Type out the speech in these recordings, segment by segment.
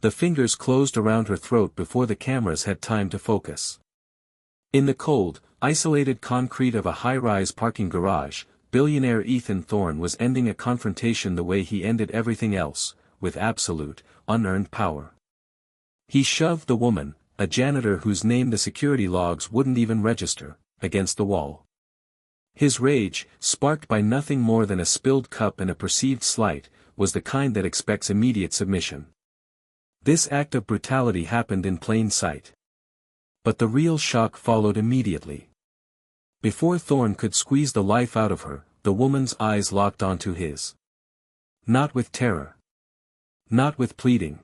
The fingers closed around her throat before the cameras had time to focus. In the cold, isolated concrete of a high-rise parking garage, billionaire Ethan Thorne was ending a confrontation the way he ended everything else, with absolute, unearned power. He shoved the woman, a janitor whose name the security logs wouldn't even register, against the wall. His rage, sparked by nothing more than a spilled cup and a perceived slight, was the kind that expects immediate submission. This act of brutality happened in plain sight. But the real shock followed immediately. Before Thorne could squeeze the life out of her, the woman's eyes locked onto his. Not with terror. Not with pleading.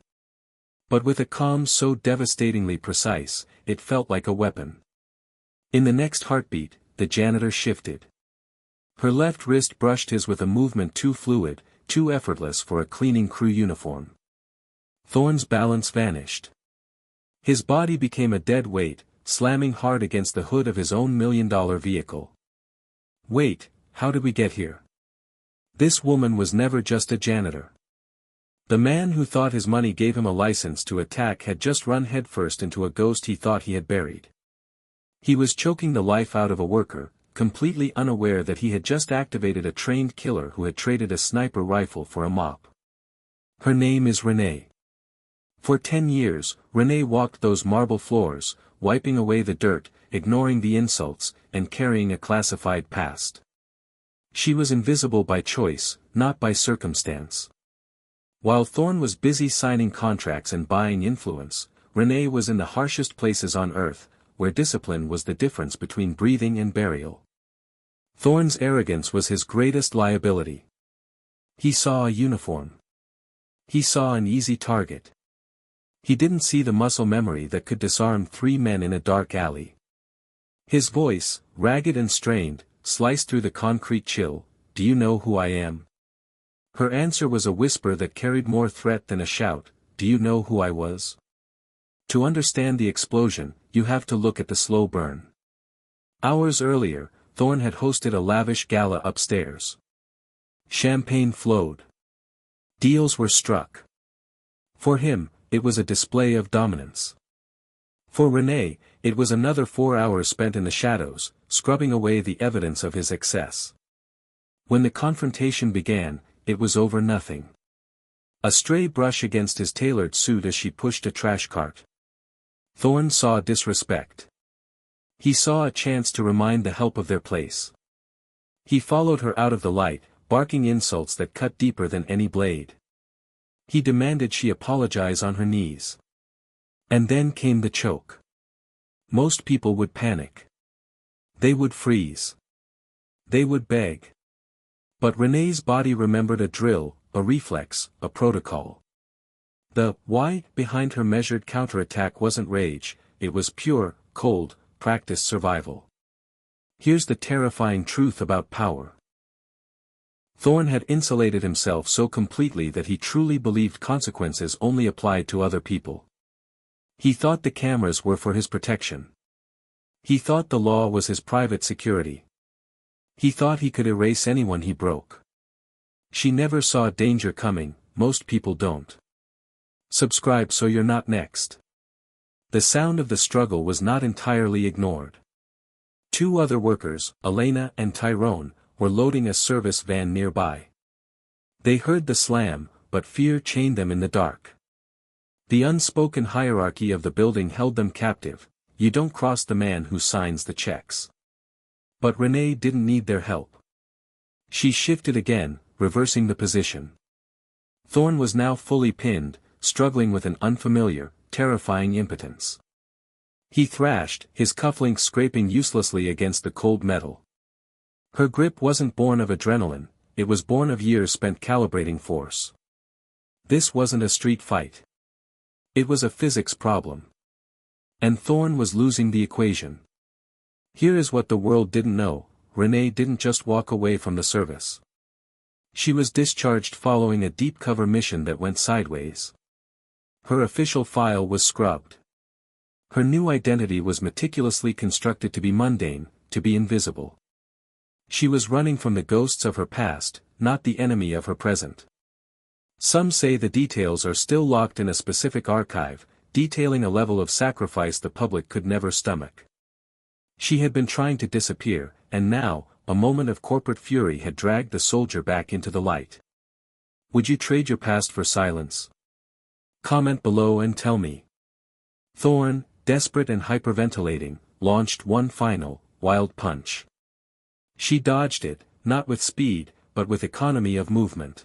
But with a calm so devastatingly precise, it felt like a weapon. In the next heartbeat, the janitor shifted. Her left wrist brushed his with a movement too fluid, too effortless for a cleaning crew uniform. Thorne's balance vanished. His body became a dead weight, slamming hard against the hood of his own $1 million vehicle. Wait, how did we get here? This woman was never just a janitor. The man who thought his money gave him a license to attack had just run headfirst into a ghost he thought he had buried. He was choking the life out of a worker, completely unaware that he had just activated a trained killer who had traded a sniper rifle for a mop. Her name is Renee. For 10 years, Renee walked those marble floors, wiping away the dirt, ignoring the insults, and carrying a classified past. She was invisible by choice, not by circumstance. While Thorne was busy signing contracts and buying influence, Renee was in the harshest places on earth, where discipline was the difference between breathing and burial. Thorne's arrogance was his greatest liability. He saw a uniform. He saw an easy target. He didn't see the muscle memory that could disarm 3 men in a dark alley. His voice, ragged and strained, sliced through the concrete chill. "Do you know who I am?" Her answer was a whisper that carried more threat than a shout. "Do you know who I was?" To understand the explosion, you have to look at the slow burn. Hours earlier, Thorne had hosted a lavish gala upstairs. Champagne flowed. Deals were struck. For him, it was a display of dominance. For Renee, it was another 4 hours spent in the shadows, scrubbing away the evidence of his excess. When the confrontation began, it was over nothing. A stray brush against his tailored suit as she pushed a trash cart. Thorne saw disrespect. He saw a chance to remind the help of their place. He followed her out of the light, barking insults that cut deeper than any blade. He demanded she apologize on her knees. And then came the choke. Most people would panic. They would freeze. They would beg. But Renee's body remembered a drill, a reflex, a protocol. The why behind her measured counterattack wasn't rage, it was pure, cold, practiced survival. Here's the terrifying truth about power. Thorne had insulated himself so completely that he truly believed consequences only applied to other people. He thought the cameras were for his protection. He thought the law was his private security. He thought he could erase anyone he broke. She never saw danger coming. Most people don't. Subscribe so you're not next. The sound of the struggle was not entirely ignored. 2 other workers, Elena and Tyrone, were loading a service van nearby. They heard the slam, but fear chained them in the dark. The unspoken hierarchy of the building held them captive. You don't cross the man who signs the checks. But Renee didn't need their help. She shifted again, reversing the position. Thorne was now fully pinned, struggling with an unfamiliar, terrifying impotence. He thrashed, his cufflinks scraping uselessly against the cold metal. Her grip wasn't born of adrenaline, it was born of years spent calibrating force. This wasn't a street fight. It was a physics problem. And Thorne was losing the equation. Here is what the world didn't know: Renee didn't just walk away from the service. She was discharged following a deep cover mission that went sideways. Her official file was scrubbed. Her new identity was meticulously constructed to be mundane, to be invisible. She was running from the ghosts of her past, not the enemy of her present. Some say the details are still locked in a specific archive, detailing a level of sacrifice the public could never stomach. She had been trying to disappear, and now, a moment of corporate fury had dragged the soldier back into the light. Would you trade your past for silence? Comment below and tell me. Thorne, desperate and hyperventilating, launched one final, wild punch. She dodged it, not with speed, but with economy of movement.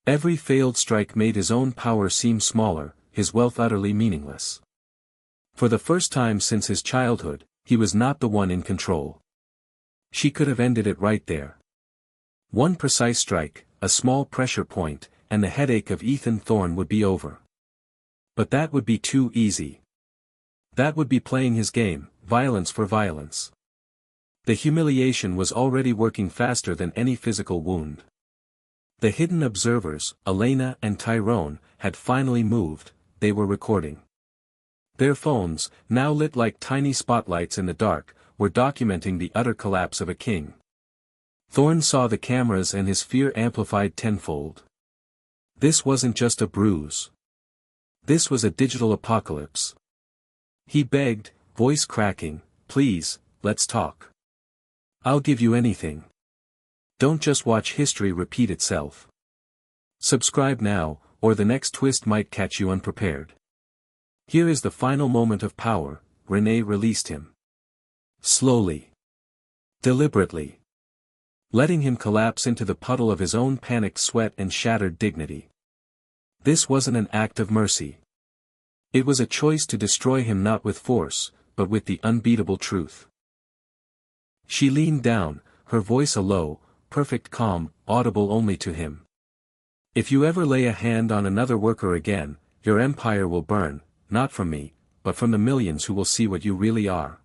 Every failed strike made his own power seem smaller, his wealth utterly meaningless. For the first time since his childhood, he was not the one in control. She could have ended it right there. One precise strike, a small pressure point, and the headache of Ethan Thorne would be over. But that would be too easy. That would be playing his game, violence for violence. The humiliation was already working faster than any physical wound. The hidden observers, Elena and Tyrone, had finally moved, they were recording. Their phones, now lit like tiny spotlights in the dark, were documenting the utter collapse of a king. Thorne saw the cameras and his fear amplified tenfold. This wasn't just a bruise. This was a digital apocalypse. He begged, voice cracking, "Please, let's talk. I'll give you anything. Don't just watch history repeat itself. Subscribe now, or the next twist might catch you unprepared." Here is the final moment of power. Renee released him. Slowly. Deliberately. Letting him collapse into the puddle of his own panicked sweat and shattered dignity. This wasn't an act of mercy. It was a choice to destroy him not with force, but with the unbeatable truth. She leaned down, her voice a low, perfect calm, audible only to him. "If you ever lay a hand on another worker again, your empire will burn, not from me, but from the millions who will see what you really are."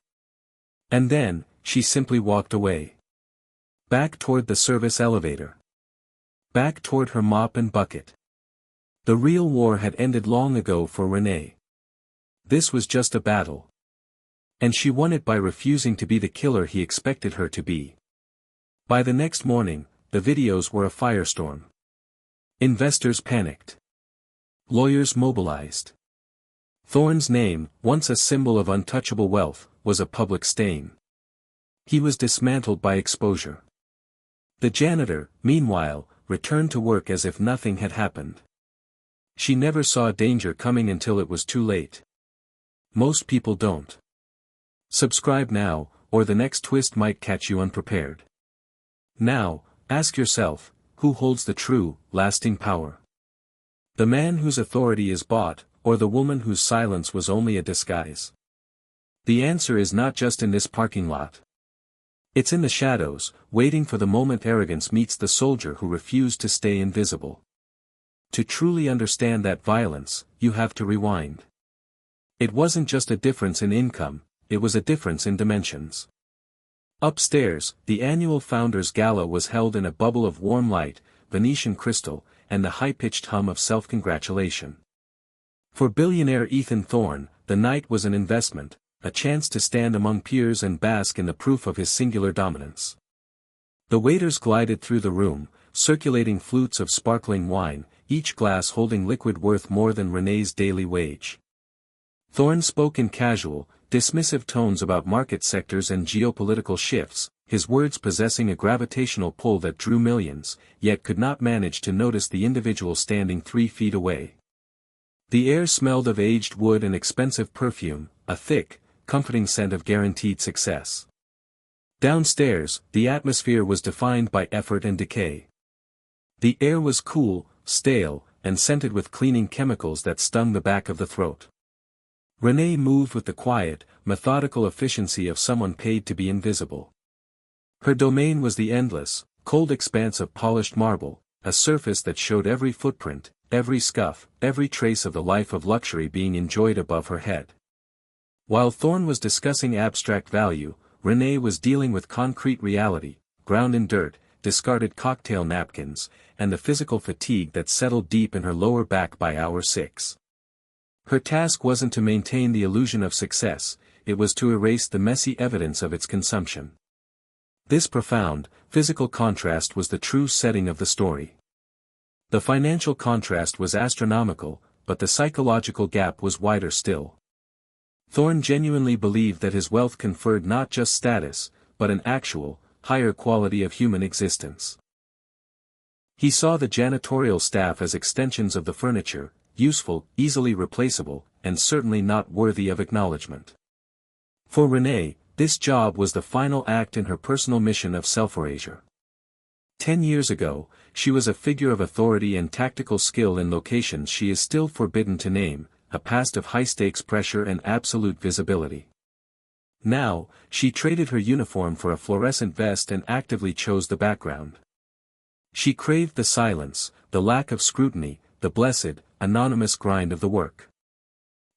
And then, she simply walked away. Back toward the service elevator. Back toward her mop and bucket. The real war had ended long ago for Renee. This was just a battle. And she won it by refusing to be the killer he expected her to be. By the next morning, the videos were a firestorm. Investors panicked. Lawyers mobilized. Thorne's name, once a symbol of untouchable wealth, was a public stain. He was dismantled by exposure. The janitor, meanwhile, returned to work as if nothing had happened. She never saw danger coming until it was too late. Most people don't. Subscribe now, or the next twist might catch you unprepared. Now, ask yourself, who holds the true, lasting power? The man whose authority is bought, or the woman whose silence was only a disguise? The answer is not just in this parking lot. It's in the shadows, waiting for the moment arrogance meets the soldier who refused to stay invisible. To truly understand that violence, you have to rewind. It wasn't just a difference in income, it was a difference in dimensions. Upstairs, the annual Founders Gala was held in a bubble of warm light, Venetian crystal, and the high-pitched hum of self-congratulation. For billionaire Ethan Thorne, the night was an investment, a chance to stand among peers and bask in the proof of his singular dominance. The waiters glided through the room, circulating flutes of sparkling wine, each glass holding liquid worth more than Renee's daily wage. Thorne spoke in casual, dismissive tones about market sectors and geopolitical shifts, his words possessing a gravitational pull that drew millions, yet could not manage to notice the individual standing 3 feet away. The air smelled of aged wood and expensive perfume, a thick, comforting scent of guaranteed success. Downstairs, the atmosphere was defined by effort and decay. The air was cool, stale, and scented with cleaning chemicals that stung the back of the throat. Renee moved with the quiet, methodical efficiency of someone paid to be invisible. Her domain was the endless, cold expanse of polished marble, a surface that showed every footprint, every scuff, every trace of the life of luxury being enjoyed above her head. While Thorne was discussing abstract value, Renee was dealing with concrete reality, ground in dirt, discarded cocktail napkins, and the physical fatigue that settled deep in her lower back by hour 6. Her task wasn't to maintain the illusion of success, it was to erase the messy evidence of its consumption. This profound, physical contrast was the true setting of the story. The financial contrast was astronomical, but the psychological gap was wider still. Thorne genuinely believed that his wealth conferred not just status, but an actual, higher quality of human existence. He saw the janitorial staff as extensions of the furniture, useful, easily replaceable, and certainly not worthy of acknowledgement. For Renee, this job was the final act in her personal mission of self-erasure. 10 years ago, she was a figure of authority and tactical skill in locations she is still forbidden to name, a past of high-stakes pressure and absolute visibility. Now, she traded her uniform for a fluorescent vest and actively chose the background. She craved the silence, the lack of scrutiny, the blessed, anonymous grind of the work.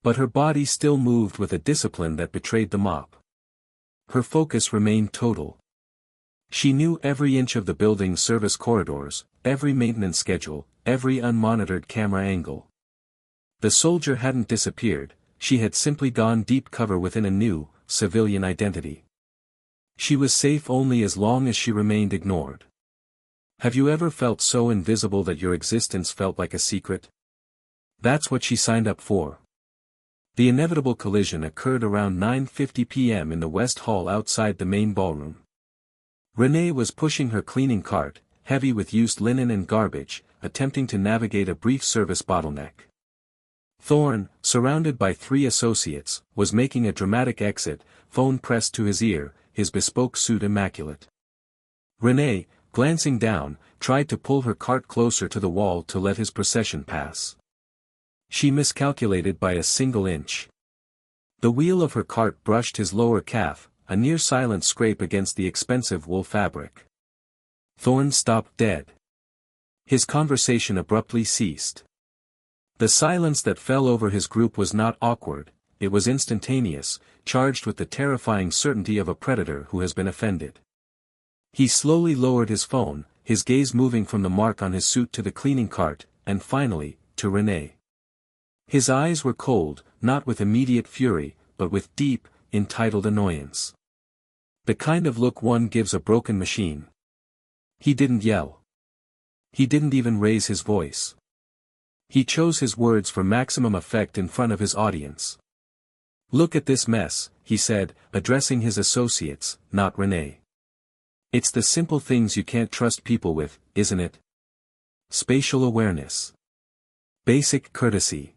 But her body still moved with a discipline that betrayed the mop. Her focus remained total. She knew every inch of the building's service corridors, every maintenance schedule, every unmonitored camera angle. The soldier hadn't disappeared, she had simply gone deep cover within a new, civilian identity. She was safe only as long as she remained ignored. Have you ever felt so invisible that your existence felt like a secret? That's what she signed up for. The inevitable collision occurred around 9:50 p.m. in the West Hall outside the main ballroom. Renee was pushing her cleaning cart, heavy with used linen and garbage, attempting to navigate a brief service bottleneck. Thorne, surrounded by 3 associates, was making a dramatic exit, phone pressed to his ear, his bespoke suit immaculate. Renee, glancing down, tried to pull her cart closer to the wall to let his procession pass. She miscalculated by a single inch. The wheel of her cart brushed his lower calf, a near-silent scrape against the expensive wool fabric. Thorne stopped dead. His conversation abruptly ceased. The silence that fell over his group was not awkward, it was instantaneous, charged with the terrifying certainty of a predator who has been offended. He slowly lowered his phone, his gaze moving from the mark on his suit to the cleaning cart, and finally, to Renee. His eyes were cold, not with immediate fury, but with deep, entitled annoyance. The kind of look one gives a broken machine. He didn't yell. He didn't even raise his voice. He chose his words for maximum effect in front of his audience. "Look at this mess," he said, addressing his associates, not Renee. "It's the simple things you can't trust people with, isn't it? Spatial awareness. Basic courtesy."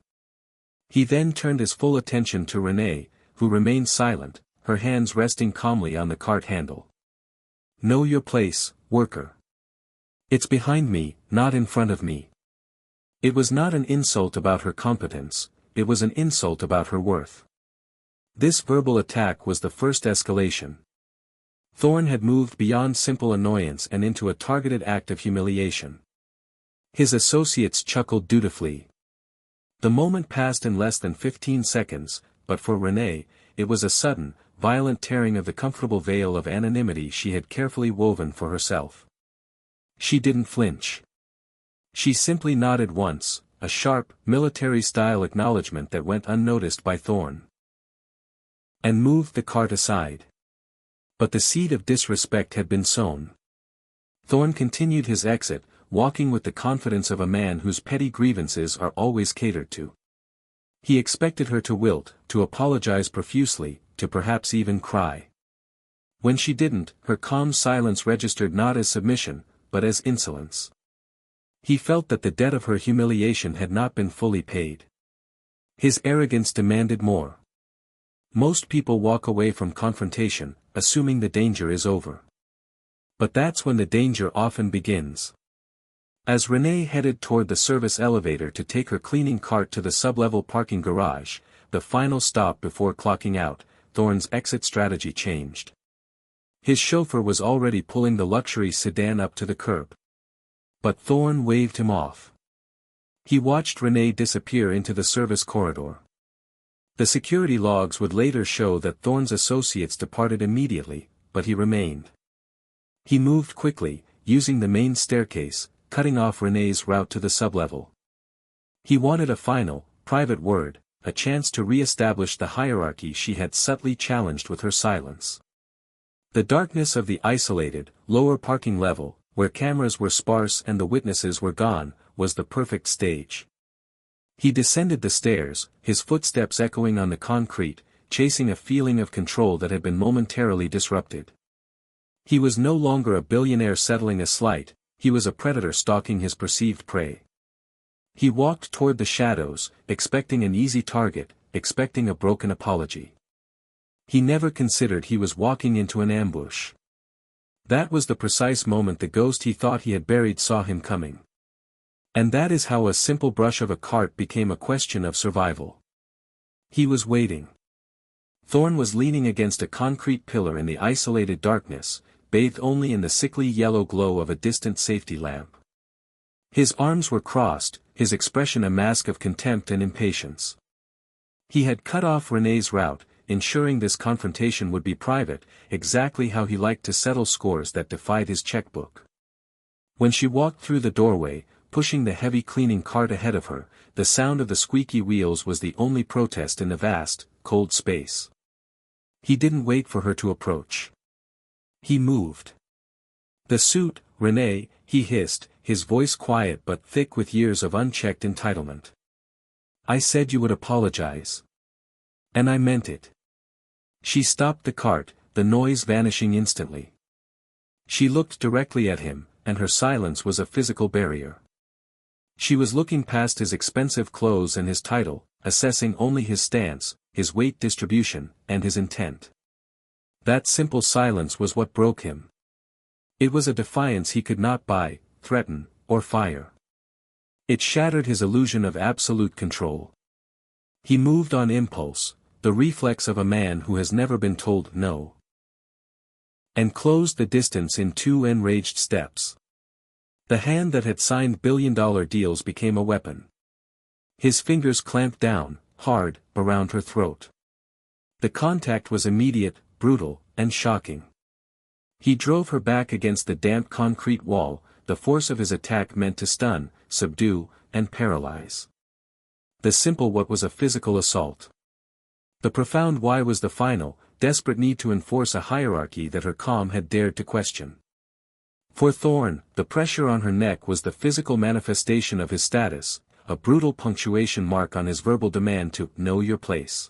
He then turned his full attention to Renee, who remained silent, her hands resting calmly on the cart handle. "Know your place, worker. It's behind me, not in front of me." It was not an insult about her competence, it was an insult about her worth. This verbal attack was the first escalation. Thorne had moved beyond simple annoyance and into a targeted act of humiliation. His associates chuckled dutifully. The moment passed in less than 15 seconds, but for Renee, it was a sudden, violent tearing of the comfortable veil of anonymity she had carefully woven for herself. She didn't flinch. She simply nodded once, a sharp, military-style acknowledgement that went unnoticed by Thorne. And moved the cart aside. But the seed of disrespect had been sown. Thorne continued his exit, walking with the confidence of a man whose petty grievances are always catered to. He expected her to wilt, to apologize profusely, to perhaps even cry. When she didn't, her calm silence registered not as submission, but as insolence. He felt that the debt of her humiliation had not been fully paid. His arrogance demanded more. Most people walk away from confrontation, assuming the danger is over. But that's when the danger often begins. As Renee headed toward the service elevator to take her cleaning cart to the sub-level parking garage, the final stop before clocking out, Thorne's exit strategy changed. His chauffeur was already pulling the luxury sedan up to the curb. But Thorne waved him off. He watched Renee disappear into the service corridor. The security logs would later show that Thorne's associates departed immediately, but he remained. He moved quickly, using the main staircase, cutting off Renee's route to the sublevel. He wanted a final, private word, a chance to re-establish the hierarchy she had subtly challenged with her silence. The darkness of the isolated, lower parking level, where cameras were sparse and the witnesses were gone, was the perfect stage. He descended the stairs, his footsteps echoing on the concrete, chasing a feeling of control that had been momentarily disrupted. He was no longer a billionaire settling a slight, he was a predator stalking his perceived prey. He walked toward the shadows, expecting an easy target, expecting a broken apology. He never considered he was walking into an ambush. That was the precise moment the ghost he thought he had buried saw him coming. And that is how a simple brush of a cart became a question of survival. He was waiting. Thorn was leaning against a concrete pillar in the isolated darkness, bathed only in the sickly yellow glow of a distant safety lamp. His arms were crossed, his expression a mask of contempt and impatience. He had cut off Renee's route, ensuring this confrontation would be private, exactly how he liked to settle scores that defied his checkbook. When she walked through the doorway, pushing the heavy cleaning cart ahead of her, the sound of the squeaky wheels was the only protest in the vast, cold space. He didn't wait for her to approach. He moved. "The suit, Renee," he hissed, his voice quiet but thick with years of unchecked entitlement. "I said you would apologize. And I meant it." She stopped the cart, the noise vanishing instantly. She looked directly at him, and her silence was a physical barrier. She was looking past his expensive clothes and his title, assessing only his stance, his weight distribution, and his intent. That simple silence was what broke him. It was a defiance he could not buy, threaten, or fire. It shattered his illusion of absolute control. He moved on impulse, the reflex of a man who has never been told no. And closed the distance in 2 enraged steps. The hand that had signed billion-dollar deals became a weapon. His fingers clamped down, hard, around her throat. The contact was immediate, brutal, and shocking. He drove her back against the damp concrete wall, the force of his attack meant to stun, subdue, and paralyze. The simple what was a physical assault. The profound why was the final, desperate need to enforce a hierarchy that her calm had dared to question. For Thorn, the pressure on her neck was the physical manifestation of his status, a brutal punctuation mark on his verbal demand to know your place.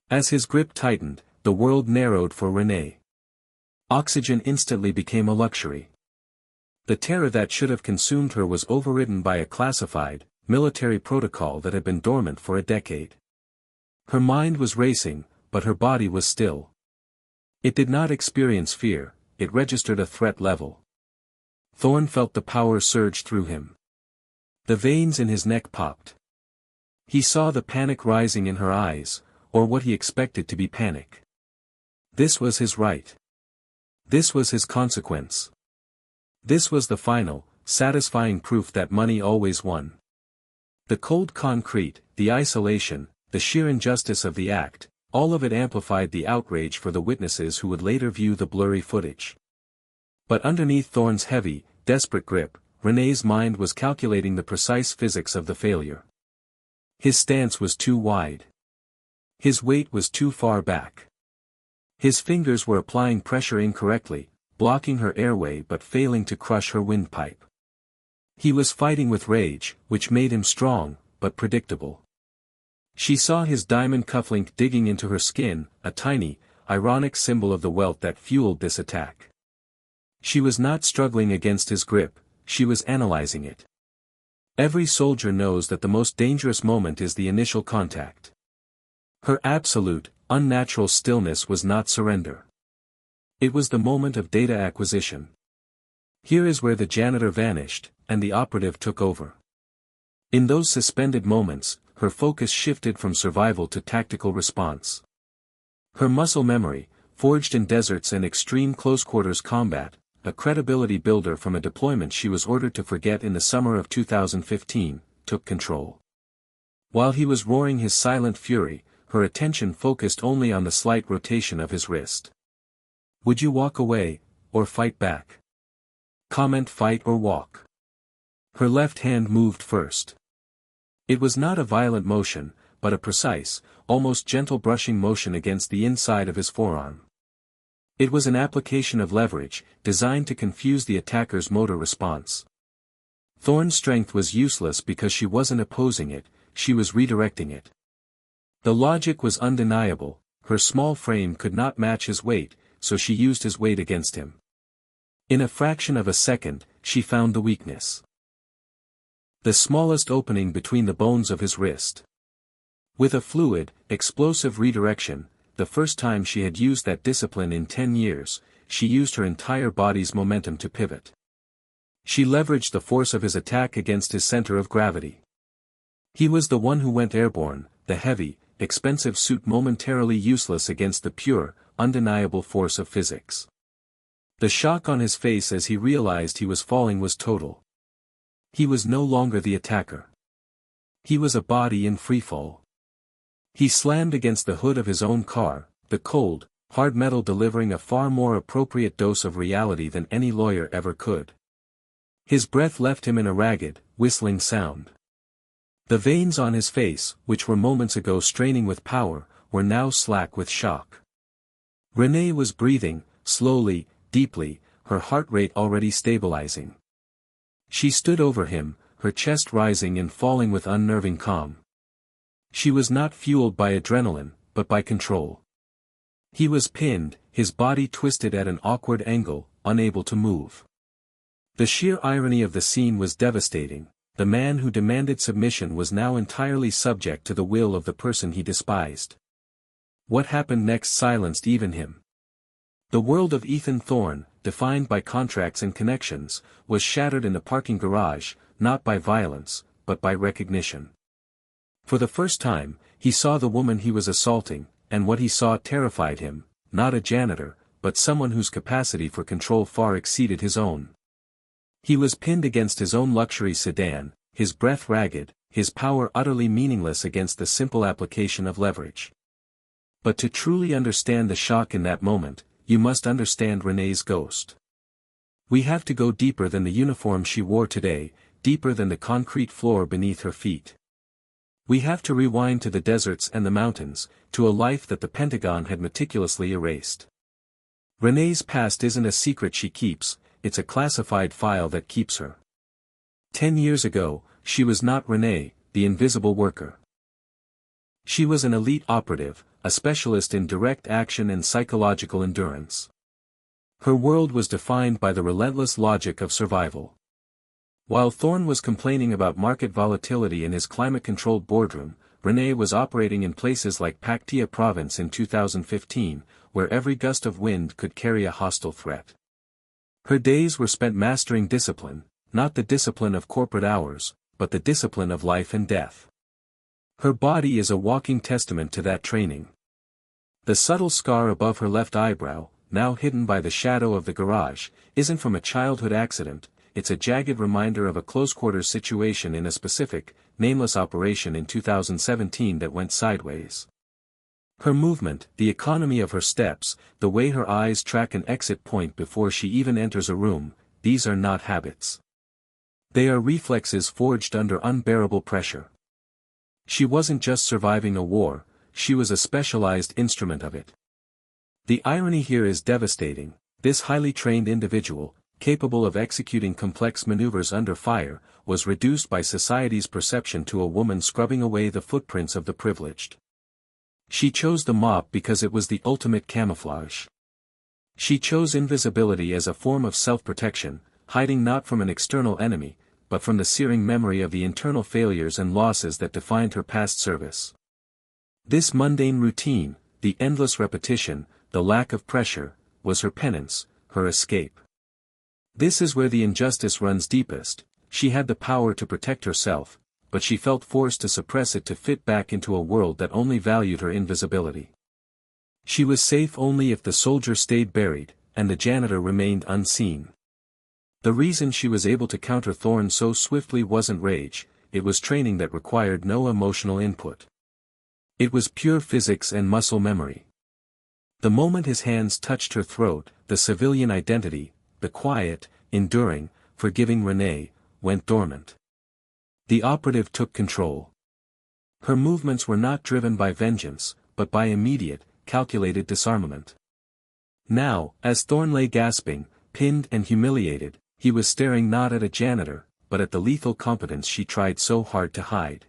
As his grip tightened, the world narrowed for Renee. Oxygen instantly became a luxury. The terror that should have consumed her was overridden by a classified, military protocol that had been dormant for a decade. Her mind was racing, but her body was still. It did not experience fear, it registered a threat level. Thorn felt the power surge through him. The veins in his neck popped. He saw the panic rising in her eyes, or what he expected to be panic. This was his right. This was his consequence. This was the final, satisfying proof that money always won. The cold concrete, the isolation, the sheer injustice of the act, all of it amplified the outrage for the witnesses who would later view the blurry footage. But underneath Thorn's heavy, desperate grip, Renee's mind was calculating the precise physics of the failure. His stance was too wide. His weight was too far back. His fingers were applying pressure incorrectly, blocking her airway but failing to crush her windpipe. He was fighting with rage, which made him strong, but predictable. She saw his diamond cufflink digging into her skin, a tiny, ironic symbol of the wealth that fueled this attack. She was not struggling against his grip, she was analyzing it. Every soldier knows that the most dangerous moment is the initial contact. Her absolute, unnatural stillness was not surrender. It was the moment of data acquisition. Here is where the janitor vanished, and the operative took over. In those suspended moments, her focus shifted from survival to tactical response. Her muscle memory, forged in deserts and extreme close-quarters combat, a credibility builder from a deployment she was ordered to forget in the summer of 2015, took control. While he was roaring his silent fury, her attention focused only on the slight rotation of his wrist. Would you walk away, or fight back? Comment fight or walk. Her left hand moved first. It was not a violent motion, but a precise, almost gentle brushing motion against the inside of his forearm. It was an application of leverage, designed to confuse the attacker's motor response. Thorn's strength was useless because she wasn't opposing it, she was redirecting it. The logic was undeniable, her small frame could not match his weight, so she used his weight against him. In a fraction of a second, she found the weakness. The smallest opening between the bones of his wrist. With a fluid, explosive redirection, the first time she had used that discipline in 10 years, she used her entire body's momentum to pivot. She leveraged the force of his attack against his center of gravity. He was the one who went airborne, the heavy, expensive suit momentarily useless against the pure, undeniable force of physics. The shock on his face as he realized he was falling was total. He was no longer the attacker. He was a body in freefall. He slammed against the hood of his own car, the cold, hard metal delivering a far more appropriate dose of reality than any lawyer ever could. His breath left him in a ragged, whistling sound. The veins on his face, which were moments ago straining with power, were now slack with shock. Renee was breathing, slowly, deeply, her heart rate already stabilizing. She stood over him, her chest rising and falling with unnerving calm. She was not fueled by adrenaline, but by control. He was pinned, his body twisted at an awkward angle, unable to move. The sheer irony of the scene was devastating. The man who demanded submission was now entirely subject to the will of the person he despised. What happened next silenced even him. The world of Ethan Thorne, defined by contracts and connections, was shattered in the parking garage, not by violence, but by recognition. For the first time, he saw the woman he was assaulting, and what he saw terrified him, not a janitor, but someone whose capacity for control far exceeded his own. He was pinned against his own luxury sedan, his breath ragged, his power utterly meaningless against the simple application of leverage. But to truly understand the shock in that moment, you must understand Renee's ghost. We have to go deeper than the uniform she wore today, deeper than the concrete floor beneath her feet. We have to rewind to the deserts and the mountains, to a life that the Pentagon had meticulously erased. Renee's past isn't a secret she keeps, it's a classified file that keeps her. 10 years ago, she was not Renee, the invisible worker. She was an elite operative, a specialist in direct action and psychological endurance. Her world was defined by the relentless logic of survival. While Thorne was complaining about market volatility in his climate-controlled boardroom, Renee was operating in places like Paktia province in 2015, where every gust of wind could carry a hostile threat. Her days were spent mastering discipline, not the discipline of corporate hours, but the discipline of life and death. Her body is a walking testament to that training. The subtle scar above her left eyebrow, now hidden by the shadow of the garage, isn't from a childhood accident, it's a jagged reminder of a close-quarters situation in a specific, nameless operation in 2017 that went sideways. Her movement, the economy of her steps, the way her eyes track an exit point before she even enters a room, these are not habits. They are reflexes forged under unbearable pressure. She wasn't just surviving a war, she was a specialized instrument of it. The irony here is devastating. This highly trained individual, capable of executing complex maneuvers under fire, was reduced by society's perception to a woman scrubbing away the footprints of the privileged. She chose the mop because it was the ultimate camouflage. She chose invisibility as a form of self-protection, hiding not from an external enemy, but from the searing memory of the internal failures and losses that defined her past service. This mundane routine, the endless repetition, the lack of pressure, was her penance, her escape. This is where the injustice runs deepest. She had the power to protect herself, but she felt forced to suppress it to fit back into a world that only valued her invisibility. She was safe only if the soldier stayed buried, and the janitor remained unseen. The reason she was able to counter Thorne so swiftly wasn't rage, it was training that required no emotional input. It was pure physics and muscle memory. The moment his hands touched her throat, the civilian identity, the quiet, enduring, forgiving Renee, went dormant. The operative took control. Her movements were not driven by vengeance, but by immediate, calculated disarmament. Now, as Thorne lay gasping, pinned and humiliated, he was staring not at a janitor, but at the lethal competence she tried so hard to hide.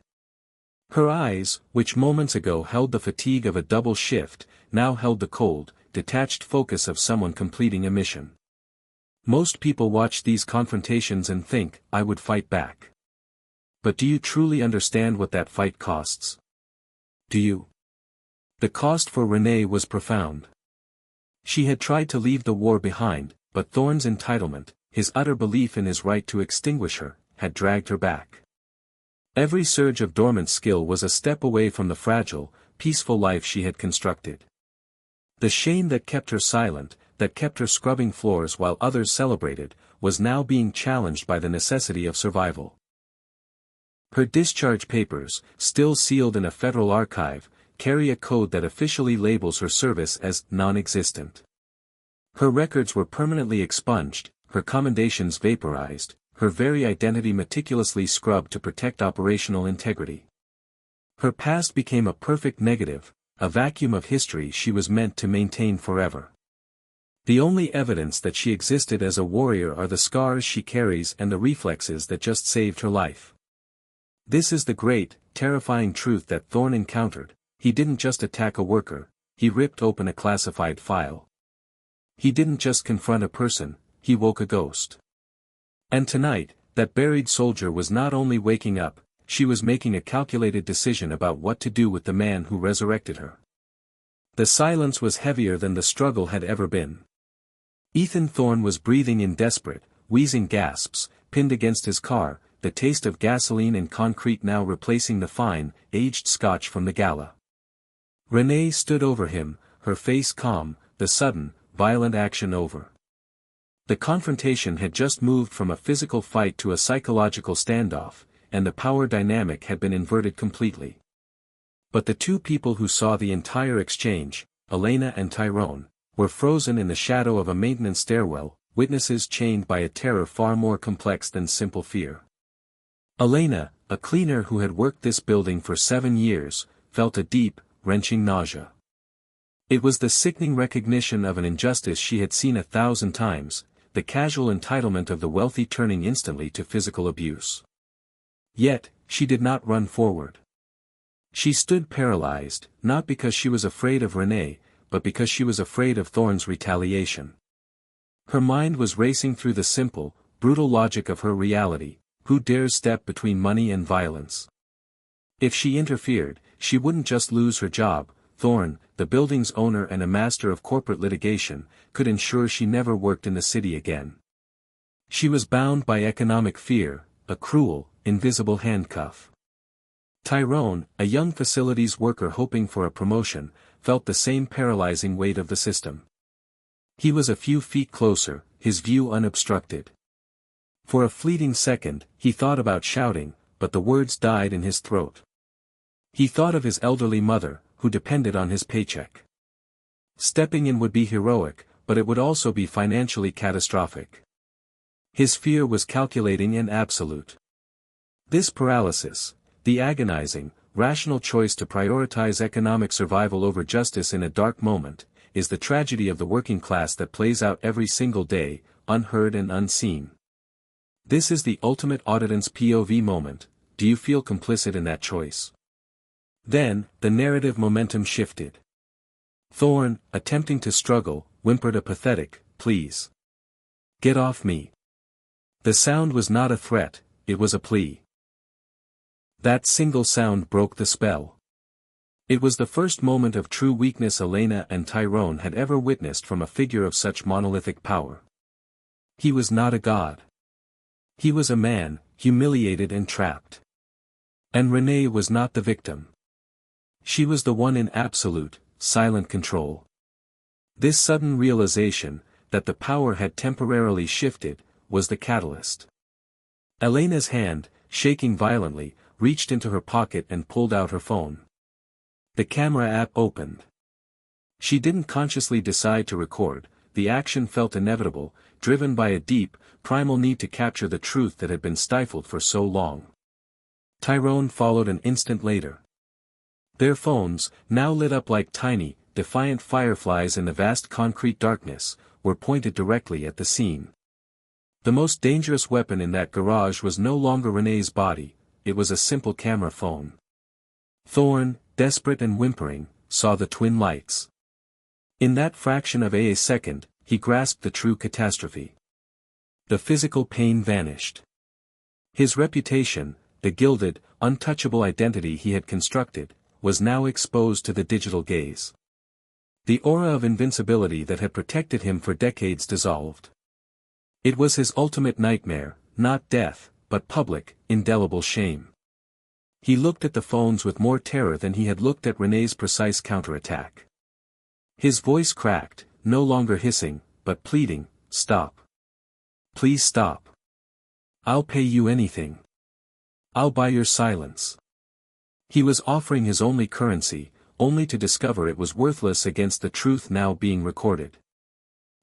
Her eyes, which moments ago held the fatigue of a double shift, now held the cold, detached focus of someone completing a mission. Most people watch these confrontations and think, I would fight back. But do you truly understand what that fight costs? Do you? The cost for Renee was profound. She had tried to leave the war behind, but Thorne's entitlement, his utter belief in his right to extinguish her, had dragged her back. Every surge of dormant skill was a step away from the fragile, peaceful life she had constructed. The shame that kept her silent, that kept her scrubbing floors while others celebrated, was now being challenged by the necessity of survival. Her discharge papers, still sealed in a federal archive, carry a code that officially labels her service as non-existent. Her records were permanently expunged, her commendations vaporized, her very identity meticulously scrubbed to protect operational integrity. Her past became a perfect negative, a vacuum of history she was meant to maintain forever. The only evidence that she existed as a warrior are the scars she carries and the reflexes that just saved her life. This is the great, terrifying truth that Thorne encountered. He didn't just attack a worker, he ripped open a classified file. He didn't just confront a person, he woke a ghost. And tonight, that buried soldier was not only waking up, she was making a calculated decision about what to do with the man who resurrected her. The silence was heavier than the struggle had ever been. Ethan Thorne was breathing in desperate, wheezing gasps, pinned against his car, the taste of gasoline and concrete now replacing the fine, aged scotch from the gala. Renee stood over him, her face calm, the sudden, violent action over. The confrontation had just moved from a physical fight to a psychological standoff, and the power dynamic had been inverted completely. But the two people who saw the entire exchange, Elena and Tyrone, were frozen in the shadow of a maintenance stairwell, witnesses chained by a terror far more complex than simple fear. Elena, a cleaner who had worked this building for 7 years, felt a deep, wrenching nausea. It was the sickening recognition of an injustice she had seen 1,000 times, the casual entitlement of the wealthy turning instantly to physical abuse. Yet, she did not run forward. She stood paralyzed, not because she was afraid of Renee, but because she was afraid of Thorne's retaliation. Her mind was racing through the simple, brutal logic of her reality. Who dares step between money and violence? If she interfered, she wouldn't just lose her job. Thorne, the building's owner and a master of corporate litigation, could ensure she never worked in the city again. She was bound by economic fear, a cruel, invisible handcuff. Tyrone, a young facilities worker hoping for a promotion, felt the same paralyzing weight of the system. He was a few feet closer, his view unobstructed. For a fleeting second, he thought about shouting, but the words died in his throat. He thought of his elderly mother, who depended on his paycheck. Stepping in would be heroic, but it would also be financially catastrophic. His fear was calculating and absolute. This paralysis, the agonizing, rational choice to prioritize economic survival over justice in a dark moment, is the tragedy of the working class that plays out every single day, unheard and unseen. This is the ultimate auditant's POV moment. Do you feel complicit in that choice? Then, the narrative momentum shifted. Thorne, attempting to struggle, whimpered a pathetic, "Please. Get off me." The sound was not a threat, it was a plea. That single sound broke the spell. It was the first moment of true weakness Elena and Tyrone had ever witnessed from a figure of such monolithic power. He was not a god. He was a man, humiliated and trapped. And Renee was not the victim. She was the one in absolute, silent control. This sudden realization, that the power had temporarily shifted, was the catalyst. Elena's hand, shaking violently, reached into her pocket and pulled out her phone. The camera app opened. She didn't consciously decide to record, the action felt inevitable, driven by a deep, primal need to capture the truth that had been stifled for so long. Tyrone followed an instant later. Their phones, now lit up like tiny, defiant fireflies in the vast concrete darkness, were pointed directly at the scene. The most dangerous weapon in that garage was no longer Renee's body, it was a simple camera phone. Thorne, desperate and whimpering, saw the twin lights. In that fraction of a second, he grasped the true catastrophe. The physical pain vanished. His reputation, the gilded, untouchable identity he had constructed, was now exposed to the digital gaze. The aura of invincibility that had protected him for decades dissolved. It was his ultimate nightmare, not death, but public, indelible shame. He looked at the phones with more terror than he had looked at Renee's precise counterattack. His voice cracked, no longer hissing, but pleading, "Stop. Please stop. I'll pay you anything. I'll buy your silence." He was offering his only currency, only to discover it was worthless against the truth now being recorded.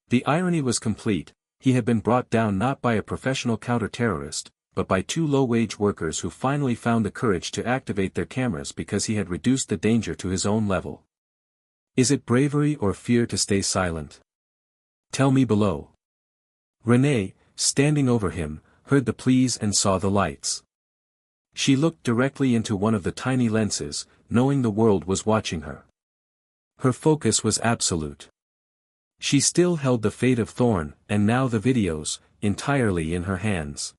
The irony was complete. He had been brought down not by a professional counter-terrorist, but by two low-wage workers who finally found the courage to activate their cameras because he had reduced the danger to his own level. Is it bravery or fear to stay silent? Tell me below. Renee, standing over him, heard the pleas and saw the lights. She looked directly into one of the tiny lenses, knowing the world was watching her. Her focus was absolute. She still held the fate of Thorne, and now the videos, entirely in her hands.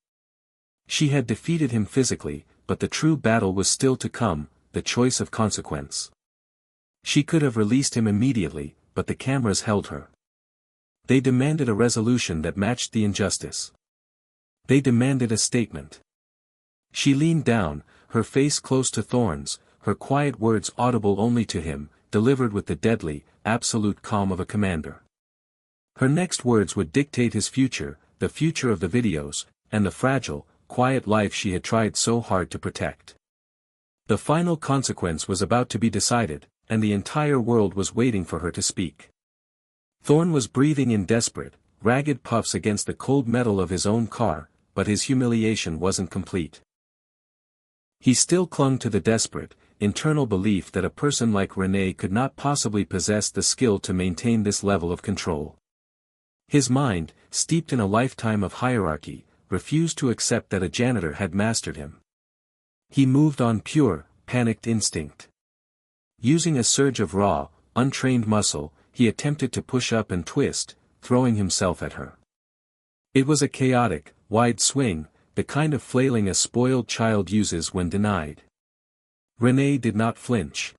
She had defeated him physically, but the true battle was still to come, the choice of consequence. She could have released him immediately, but the cameras held her. They demanded a resolution that matched the injustice. They demanded a statement. She leaned down, her face close to Thorne's, her quiet words audible only to him, delivered with the deadly, absolute calm of a commander. Her next words would dictate his future, the future of the videos, and the fragile, quiet life she had tried so hard to protect. The final consequence was about to be decided, and the entire world was waiting for her to speak. Thorne was breathing in desperate, ragged puffs against the cold metal of his own car, but his humiliation wasn't complete. He still clung to the desperate, internal belief that a person like Renee could not possibly possess the skill to maintain this level of control. His mind, steeped in a lifetime of hierarchy, refused to accept that a janitor had mastered him. He moved on pure, panicked instinct. Using a surge of raw, untrained muscle, he attempted to push up and twist, throwing himself at her. It was a chaotic, wide swing, the kind of flailing a spoiled child uses when denied. Renee did not flinch.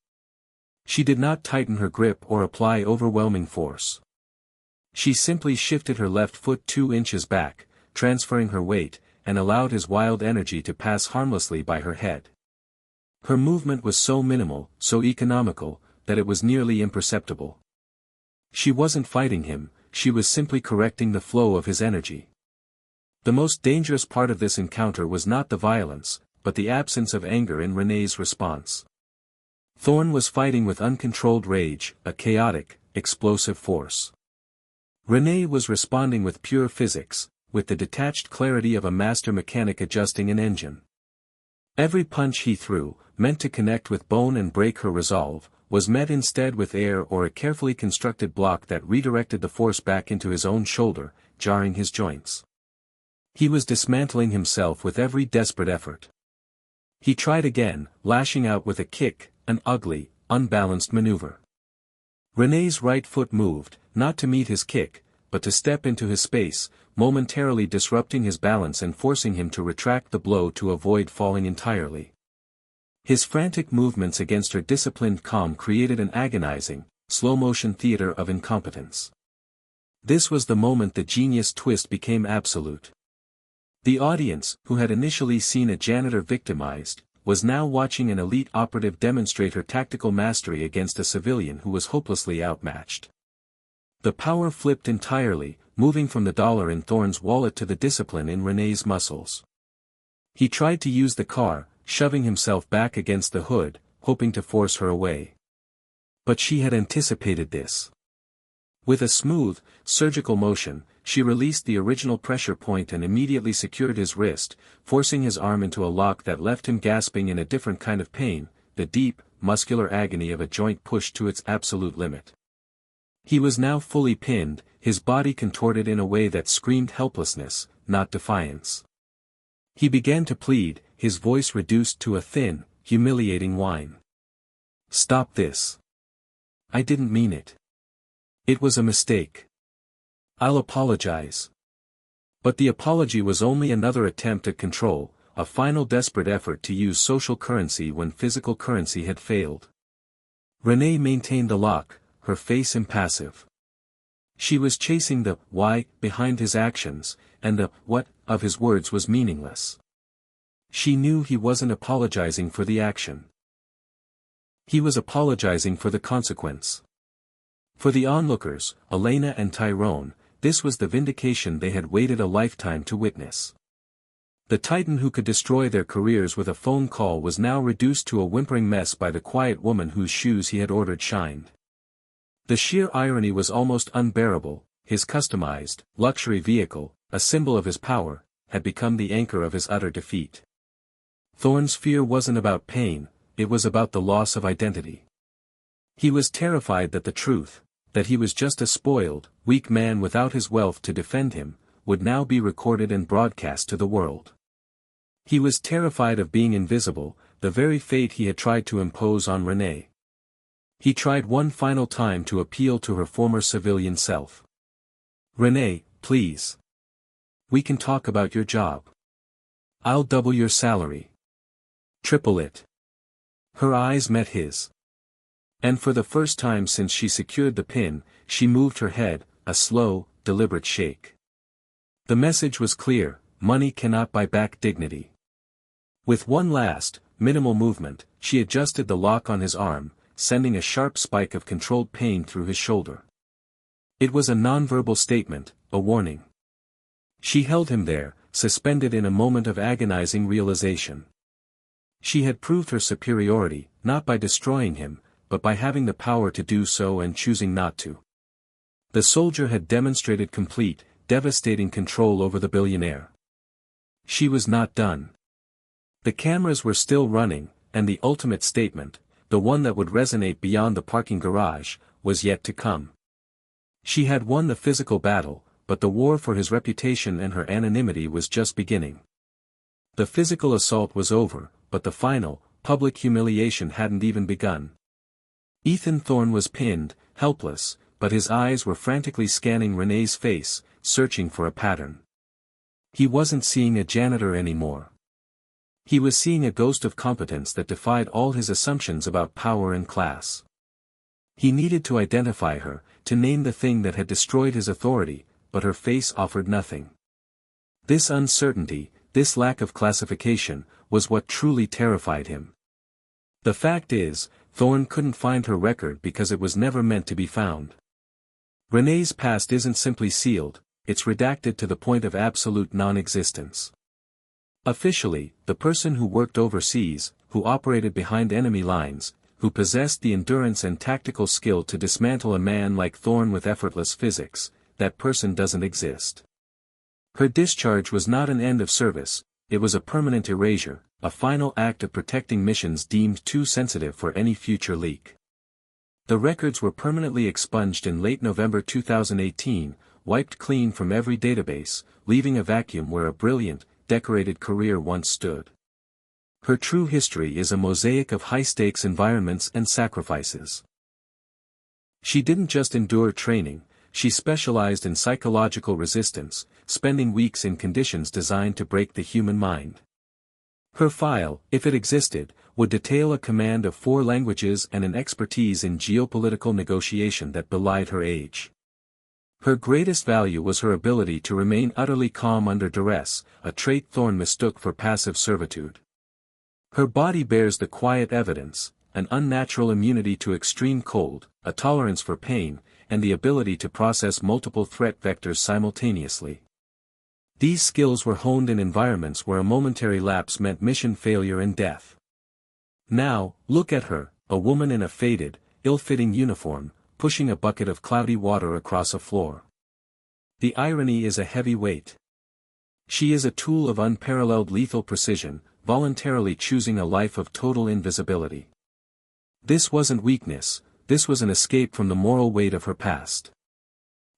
She did not tighten her grip or apply overwhelming force. She simply shifted her left foot 2 inches back, transferring her weight, and allowed his wild energy to pass harmlessly by her head. Her movement was so minimal, so economical, that it was nearly imperceptible. She wasn't fighting him, she was simply correcting the flow of his energy. The most dangerous part of this encounter was not the violence, but the absence of anger in Renee's response. Thorne was fighting with uncontrolled rage, a chaotic, explosive force. Renee was responding with pure physics, with the detached clarity of a master mechanic adjusting an engine. Every punch he threw, meant to connect with bone and break her resolve, was met instead with air or a carefully constructed block that redirected the force back into his own shoulder, jarring his joints. He was dismantling himself with every desperate effort. He tried again, lashing out with a kick, an ugly, unbalanced maneuver. Renee's right foot moved, not to meet his kick, but to step into his space, momentarily disrupting his balance and forcing him to retract the blow to avoid falling entirely. His frantic movements against her disciplined calm created an agonizing, slow-motion theater of incompetence. This was the moment the genius twist became absolute. The audience, who had initially seen a janitor victimized, was now watching an elite operative demonstrate her tactical mastery against a civilian who was hopelessly outmatched. The power flipped entirely, moving from the dollar in Thorne's wallet to the discipline in Renee's muscles. He tried to use the car, shoving himself back against the hood, hoping to force her away. But she had anticipated this. With a smooth, surgical motion, she released the original pressure point and immediately secured his wrist, forcing his arm into a lock that left him gasping in a different kind of pain, the deep, muscular agony of a joint pushed to its absolute limit. He was now fully pinned, his body contorted in a way that screamed helplessness, not defiance. He began to plead, his voice reduced to a thin, humiliating whine. "Stop this. I didn't mean it. It was a mistake. I'll apologize." But the apology was only another attempt at control, a final desperate effort to use social currency when physical currency had failed. Renee maintained the lock, her face impassive. She was chasing the why behind his actions, and the what of his words was meaningless. She knew he wasn't apologizing for the action. He was apologizing for the consequence. For the onlookers, Elena and Tyrone, this was the vindication they had waited a lifetime to witness. The titan who could destroy their careers with a phone call was now reduced to a whimpering mess by the quiet woman whose shoes he had ordered shined. The sheer irony was almost unbearable. His customized, luxury vehicle, a symbol of his power, had become the anchor of his utter defeat. Thorne's fear wasn't about pain, it was about the loss of identity. He was terrified that the truth, that he was just a spoiled, weak man without his wealth to defend him, would now be recorded and broadcast to the world. He was terrified of being invisible, the very fate he had tried to impose on Renee. He tried one final time to appeal to her former civilian self. "Renee, please. We can talk about your job. I'll double your salary. Triple it." Her eyes met his. And for the first time since she secured the pin, she moved her head, a slow, deliberate shake. The message was clear: money cannot buy back dignity. With one last, minimal movement, she adjusted the lock on his arm, sending a sharp spike of controlled pain through his shoulder. It was a nonverbal statement, a warning. She held him there, suspended in a moment of agonizing realization. She had proved her superiority, not by destroying him, but by having the power to do so and choosing not to. The soldier had demonstrated complete, devastating control over the billionaire. She was not done. The cameras were still running, and the ultimate statement, the one that would resonate beyond the parking garage, was yet to come. She had won the physical battle, but the war for his reputation and her anonymity was just beginning. The physical assault was over, but the final, public humiliation hadn't even begun. Ethan Thorne was pinned, helpless, but his eyes were frantically scanning Renee's face, searching for a pattern. He wasn't seeing a janitor anymore. He was seeing a ghost of competence that defied all his assumptions about power and class. He needed to identify her, to name the thing that had destroyed his authority, but her face offered nothing. This uncertainty, this lack of classification, was what truly terrified him. The fact is, Thorne couldn't find her record because it was never meant to be found. Renee's past isn't simply sealed, it's redacted to the point of absolute non-existence. Officially, the person who worked overseas, who operated behind enemy lines, who possessed the endurance and tactical skill to dismantle a man like Thorne with effortless physics, that person doesn't exist. Her discharge was not an end of service, it was a permanent erasure, a final act of protecting missions deemed too sensitive for any future leak. The records were permanently expunged in late November 2018, wiped clean from every database, leaving a vacuum where a brilliant, decorated career once stood. Her true history is a mosaic of high-stakes environments and sacrifices. She didn't just endure training, she specialized in psychological resistance, spending weeks in conditions designed to break the human mind. Her file, if it existed, would detail a command of 4 languages and an expertise in geopolitical negotiation that belied her age. Her greatest value was her ability to remain utterly calm under duress, a trait Thorne mistook for passive servitude. Her body bears the quiet evidence, an unnatural immunity to extreme cold, a tolerance for pain, and the ability to process multiple threat vectors simultaneously. These skills were honed in environments where a momentary lapse meant mission failure and death. Now, look at her, a woman in a faded, ill-fitting uniform, pushing a bucket of cloudy water across a floor. The irony is a heavy weight. She is a tool of unparalleled lethal precision, voluntarily choosing a life of total invisibility. This wasn't weakness, this was an escape from the moral weight of her past.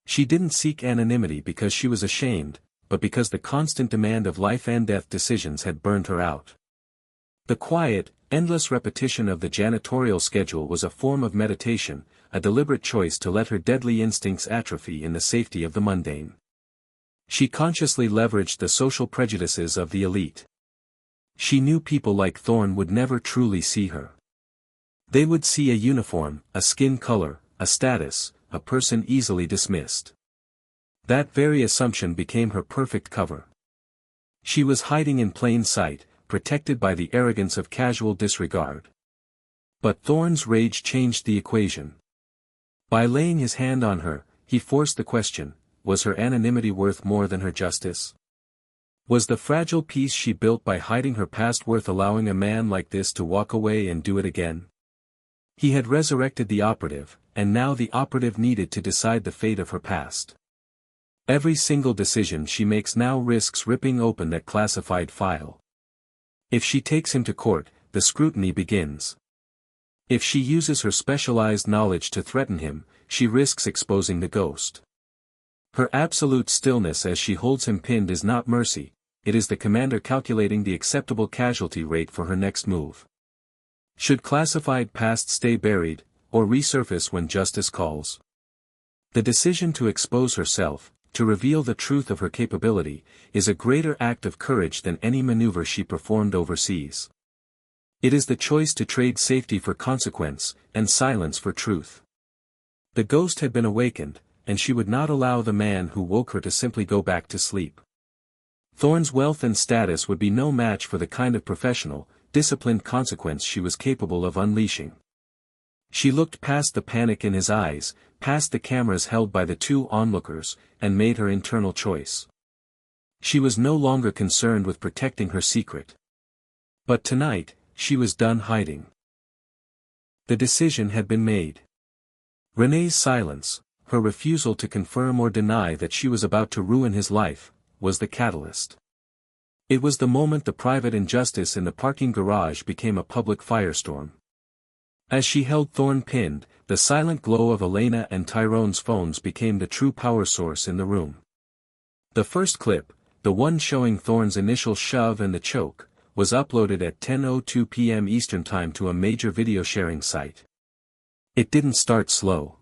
She didn't seek anonymity because she was ashamed, but because the constant demand of life-and-death decisions had burned her out. The quiet, endless repetition of the janitorial schedule was a form of meditation, a deliberate choice to let her deadly instincts atrophy in the safety of the mundane. She consciously leveraged the social prejudices of the elite. She knew people like Thorne would never truly see her. They would see a uniform, a skin color, a status, a person easily dismissed. That very assumption became her perfect cover. She was hiding in plain sight, protected by the arrogance of casual disregard. But Thorne's rage changed the equation. By laying his hand on her, he forced the question, was her anonymity worth more than her justice? Was the fragile peace she built by hiding her past worth allowing a man like this to walk away and do it again? He had resurrected the operative, and now the operative needed to decide the fate of her past. Every single decision she makes now risks ripping open that classified file. If she takes him to court, the scrutiny begins. If she uses her specialized knowledge to threaten him, she risks exposing the ghost. Her absolute stillness as she holds him pinned is not mercy, it is the commander calculating the acceptable casualty rate for her next move. Should classified past stay buried, or resurface when justice calls? The decision to expose herself, to reveal the truth of her capability, is a greater act of courage than any maneuver she performed overseas. It is the choice to trade safety for consequence, and silence for truth. The ghost had been awakened, and she would not allow the man who woke her to simply go back to sleep. Thorne's wealth and status would be no match for the kind of professional, disciplined consequence she was capable of unleashing. She looked past the panic in his eyes, past the cameras held by the two onlookers, and made her internal choice. She was no longer concerned with protecting her secret. But tonight, she was done hiding. The decision had been made. René's silence, her refusal to confirm or deny that she was about to ruin his life, was the catalyst. It was the moment the private injustice in the parking garage became a public firestorm. As she held Thorne pinned, the silent glow of Elena and Tyrone's phones became the true power source in the room. The first clip, the one showing Thorne's initial shove and the choke, was uploaded at 10:02 p.m. Eastern Time to a major video sharing site. It didn't start slow.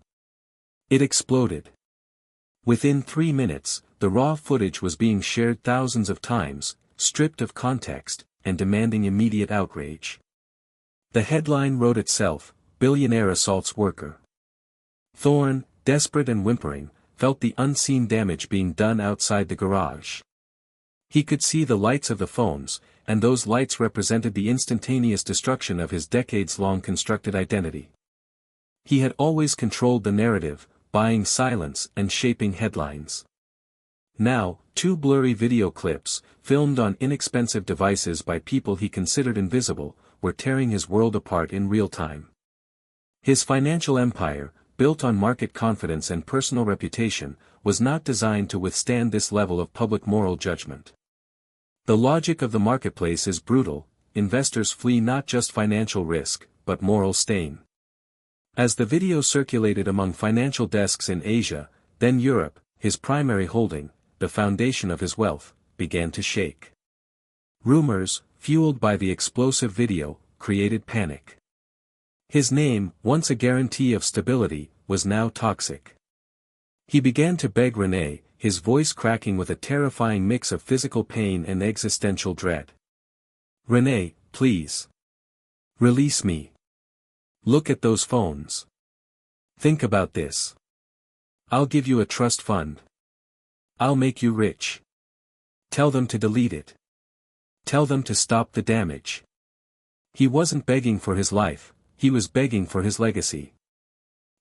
It exploded. Within 3 minutes, the raw footage was being shared thousands of times, stripped of context, and demanding immediate outrage. The headline wrote itself, "Billionaire assaults worker." Thorne, desperate and whimpering, felt the unseen damage being done outside the garage. He could see the lights of the phones, and those lights represented the instantaneous destruction of his decades-long constructed identity. He had always controlled the narrative, buying silence and shaping headlines. Now, 2 blurry video clips, filmed on inexpensive devices by people he considered invisible, were tearing his world apart in real time. His financial empire, built on market confidence and personal reputation, was not designed to withstand this level of public moral judgment. The logic of the marketplace is brutal, investors flee not just financial risk, but moral stain. As the video circulated among financial desks in Asia, then Europe, his primary holding, the foundation of his wealth, began to shake. Rumors, fueled by the explosive video, created panic. His name, once a guarantee of stability, was now toxic. He began to beg René, his voice cracking with a terrifying mix of physical pain and existential dread. "René, please. Release me. Look at those phones. Think about this. I'll give you a trust fund. I'll make you rich. Tell them to delete it. Tell them to stop the damage." He wasn't begging for his life, he was begging for his legacy.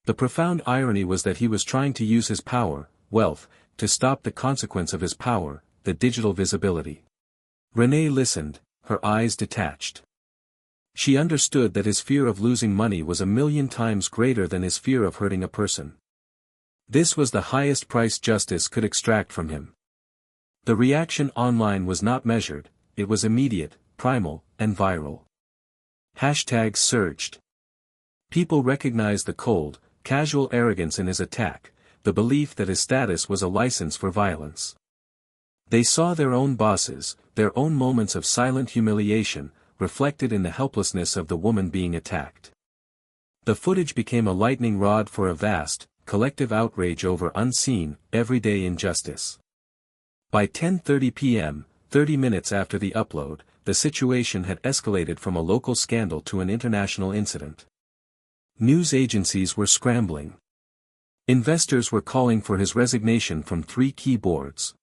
The profound irony was that he was trying to use his power, wealth, to stop the consequence of his power, the digital visibility. René listened, her eyes detached. She understood that his fear of losing money was 1,000,000 times greater than his fear of hurting a person. This was the highest price justice could extract from him. The reaction online was not measured, it was immediate, primal, and viral. Hashtags surged. People recognized the cold, casual arrogance in his attack, the belief that his status was a license for violence. They saw their own bosses, their own moments of silent humiliation, reflected in the helplessness of the woman being attacked. The footage became a lightning rod for a vast, collective outrage over unseen, everyday injustice. By 10:30 p.m., 30 minutes after the upload, the situation had escalated from a local scandal to an international incident. News agencies were scrambling. Investors were calling for his resignation from 3 key boards.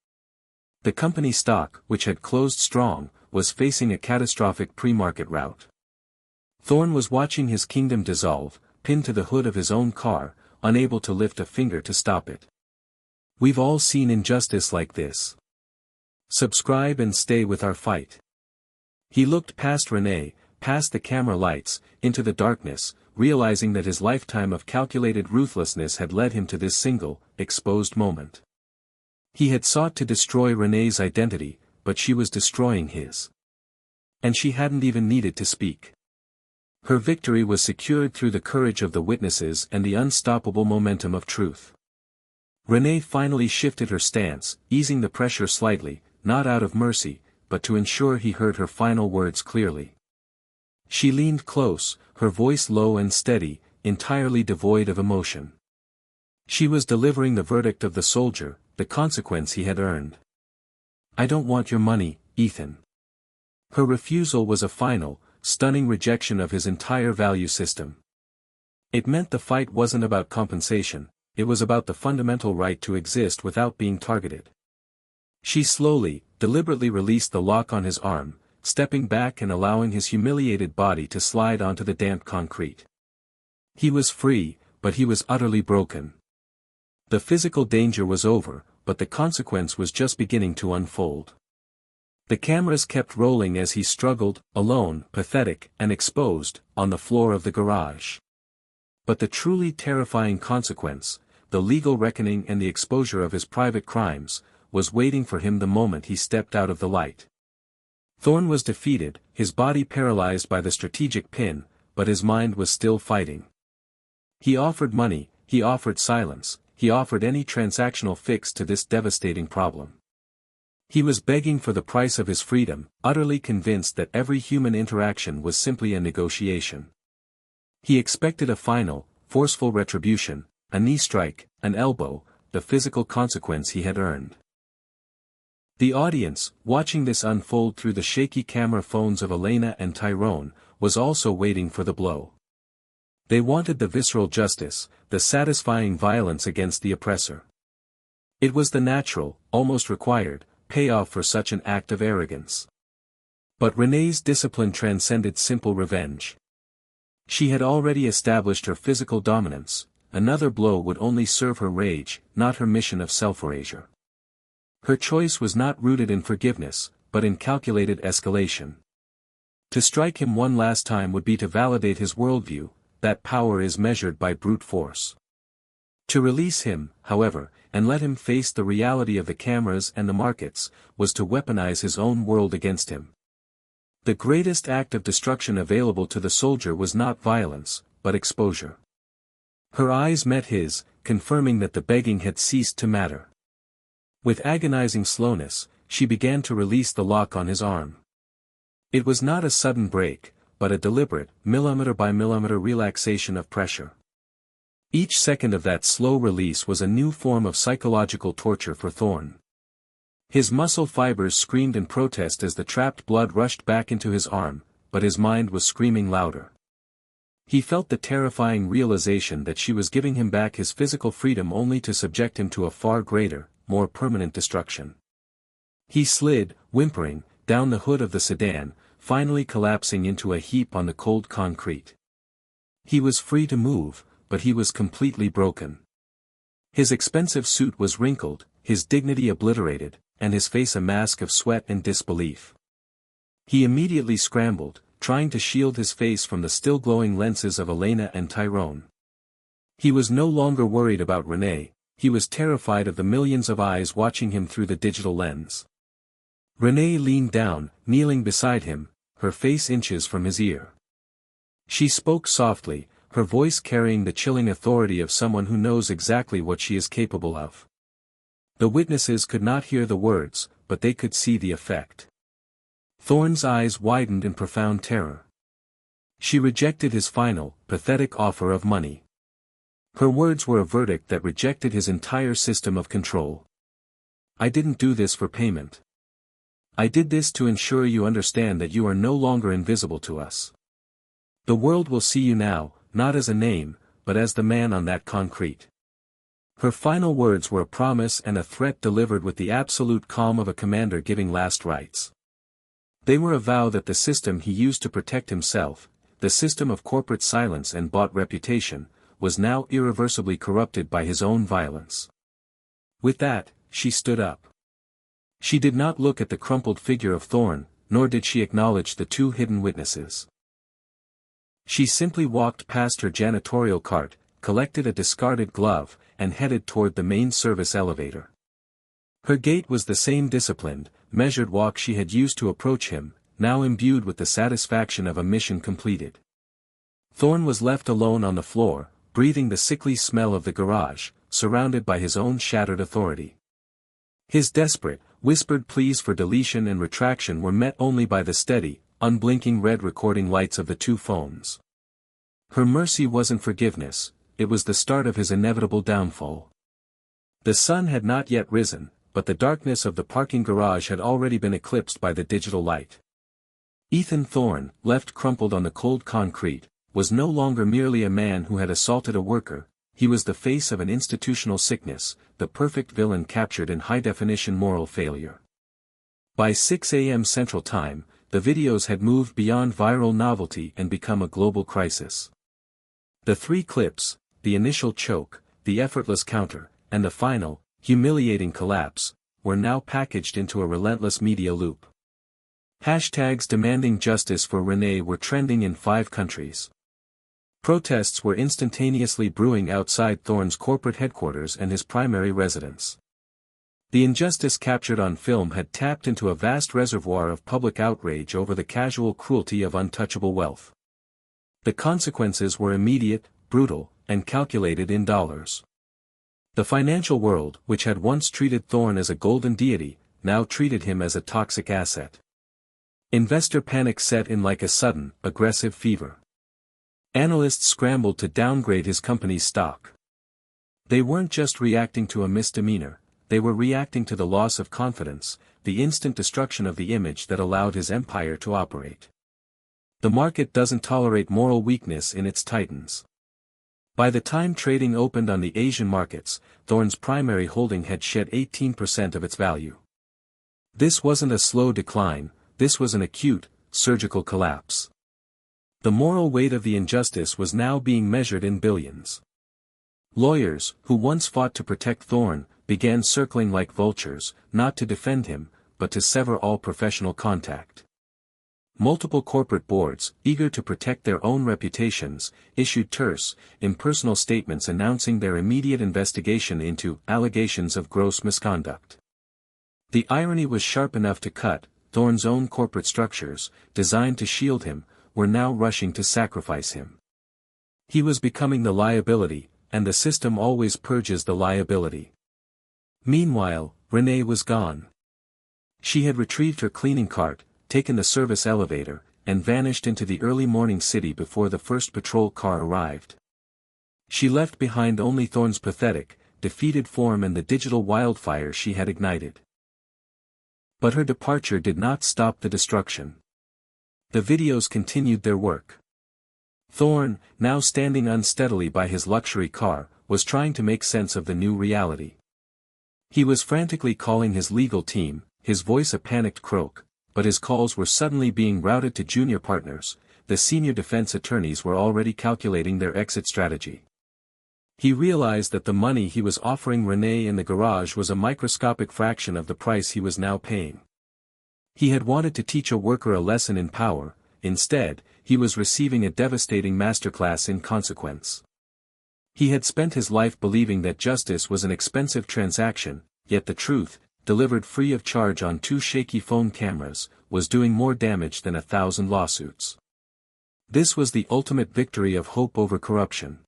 The company stock, which had closed strong, was facing a catastrophic pre-market rout. Thorne was watching his kingdom dissolve, pinned to the hood of his own car, unable to lift a finger to stop it. We've all seen injustice like this. Subscribe and stay with our fight. He looked past Renee, past the camera lights, into the darkness, realizing that his lifetime of calculated ruthlessness had led him to this single, exposed moment. He had sought to destroy Renee's identity, but she was destroying his. And she hadn't even needed to speak. Her victory was secured through the courage of the witnesses and the unstoppable momentum of truth. Renee finally shifted her stance, easing the pressure slightly, not out of mercy, but to ensure he heard her final words clearly. She leaned close, her voice low and steady, entirely devoid of emotion. She was delivering the verdict of the soldier, the consequence he had earned. I don't want your money, Ethan. Her refusal was a final, stunning rejection of his entire value system. It meant the fight wasn't about compensation, it was about the fundamental right to exist without being targeted. She slowly, deliberately released the lock on his arm, stepping back and allowing his humiliated body to slide onto the damp concrete. He was free, but he was utterly broken. The physical danger was over, but the consequence was just beginning to unfold. The cameras kept rolling as he struggled, alone, pathetic, and exposed, on the floor of the garage. But the truly terrifying consequence, the legal reckoning and the exposure of his private crimes, was waiting for him the moment he stepped out of the light. Thorne was defeated, his body paralyzed by the strategic pin, but his mind was still fighting. He offered money, he offered silence, he offered any transactional fix to this devastating problem. He was begging for the price of his freedom, utterly convinced that every human interaction was simply a negotiation. He expected a final, forceful retribution, a knee strike, an elbow, the physical consequence he had earned. The audience, watching this unfold through the shaky camera phones of Elena and Tyrone, was also waiting for the blow. They wanted the visceral justice, the satisfying violence against the oppressor. It was the natural, almost required, payoff for such an act of arrogance. But Renee's discipline transcended simple revenge. She had already established her physical dominance, another blow would only serve her rage, not her mission of self-erasure. Her choice was not rooted in forgiveness, but in calculated escalation. To strike him one last time would be to validate his worldview, that power is measured by brute force. To release him, however, and let him face the reality of the cameras and the markets, was to weaponize his own world against him. The greatest act of destruction available to the soldier was not violence, but exposure. Her eyes met his, confirming that the begging had ceased to matter. With agonizing slowness, she began to release the lock on his arm. It was not a sudden break, but a deliberate, millimeter-by-millimeter relaxation of pressure. Each second of that slow release was a new form of psychological torture for Thorne. His muscle fibers screamed in protest as the trapped blood rushed back into his arm, but his mind was screaming louder. He felt the terrifying realization that she was giving him back his physical freedom only to subject him to a far greater, more permanent destruction. He slid, whimpering, down the hood of the sedan, finally collapsing into a heap on the cold concrete. He was free to move, but he was completely broken. His expensive suit was wrinkled, his dignity obliterated, and his face a mask of sweat and disbelief. He immediately scrambled, trying to shield his face from the still glowing lenses of Elena and Tyrone. He was no longer worried about Renee, he was terrified of the millions of eyes watching him through the digital lens. Renee leaned down, kneeling beside him, her face inches from his ear. She spoke softly, her voice carrying the chilling authority of someone who knows exactly what she is capable of. The witnesses could not hear the words, but they could see the effect. Thorne's eyes widened in profound terror. She rejected his final, pathetic offer of money. Her words were a verdict that rejected his entire system of control. "I didn't do this for payment. I did this to ensure you understand that you are no longer invisible to us. The world will see you now, not as a name, but as the man on that concrete." Her final words were a promise and a threat delivered with the absolute calm of a commander giving last rites. They were a vow that the system he used to protect himself, the system of corporate silence and bought reputation, was now irreversibly corrupted by his own violence. With that, she stood up. She did not look at the crumpled figure of Thorne, nor did she acknowledge the two hidden witnesses. She simply walked past her janitorial cart, collected a discarded glove, and headed toward the main service elevator. Her gait was the same disciplined, measured walk she had used to approach him, now imbued with the satisfaction of a mission completed. Thorne was left alone on the floor, breathing the sickly smell of the garage, surrounded by his own shattered authority. His desperate, whispered pleas for deletion and retraction were met only by the steady, unblinking red recording lights of the two phones. Her mercy wasn't forgiveness, it was the start of his inevitable downfall. The sun had not yet risen, but the darkness of the parking garage had already been eclipsed by the digital light. Ethan Thorne, left crumpled on the cold concrete, was no longer merely a man who had assaulted a worker, he was the face of an institutional sickness, the perfect villain captured in high-definition moral failure. By 6 a.m. Central Time, the videos had moved beyond viral novelty and become a global crisis. The three clips, the initial choke, the effortless counter, and the final, humiliating collapse, were now packaged into a relentless media loop. Hashtags demanding justice for Renee were trending in 5 countries. Protests were instantaneously brewing outside Thorne's corporate headquarters and his primary residence. The injustice captured on film had tapped into a vast reservoir of public outrage over the casual cruelty of untouchable wealth. The consequences were immediate, brutal, and calculated in dollars. The financial world, which had once treated Thorne as a golden deity, now treated him as a toxic asset. Investor panic set in like a sudden, aggressive fever. Analysts scrambled to downgrade his company's stock. They weren't just reacting to a misdemeanor, they were reacting to the loss of confidence, the instant destruction of the image that allowed his empire to operate. The market doesn't tolerate moral weakness in its titans. By the time trading opened on the Asian markets, Thorne's primary holding had shed 18% of its value. This wasn't a slow decline, this was an acute, surgical collapse. The moral weight of the injustice was now being measured in billions. Lawyers, who once fought to protect Thorne, began circling like vultures, not to defend him, but to sever all professional contact. Multiple corporate boards, eager to protect their own reputations, issued terse, impersonal statements announcing their immediate investigation into allegations of gross misconduct. The irony was sharp enough to cut. Thorne's own corporate structures, designed to shield him, were now rushing to sacrifice him. He was becoming the liability, and the system always purges the liability. Meanwhile, Renee was gone. She had retrieved her cleaning cart, taken the service elevator, and vanished into the early morning city before the first patrol car arrived. She left behind only Thorne's pathetic, defeated form and the digital wildfire she had ignited. But her departure did not stop the destruction. The videos continued their work. Thorne, now standing unsteadily by his luxury car, was trying to make sense of the new reality. He was frantically calling his legal team, his voice a panicked croak, but his calls were suddenly being routed to junior partners. The senior defense attorneys were already calculating their exit strategy. He realized that the money he was offering Renee in the garage was a microscopic fraction of the price he was now paying. He had wanted to teach a worker a lesson in power, instead, he was receiving a devastating masterclass in consequence. He had spent his life believing that justice was an expensive transaction, yet the truth, delivered free of charge on 2 shaky phone cameras, was doing more damage than 1,000 lawsuits. This was the ultimate victory of hope over corruption.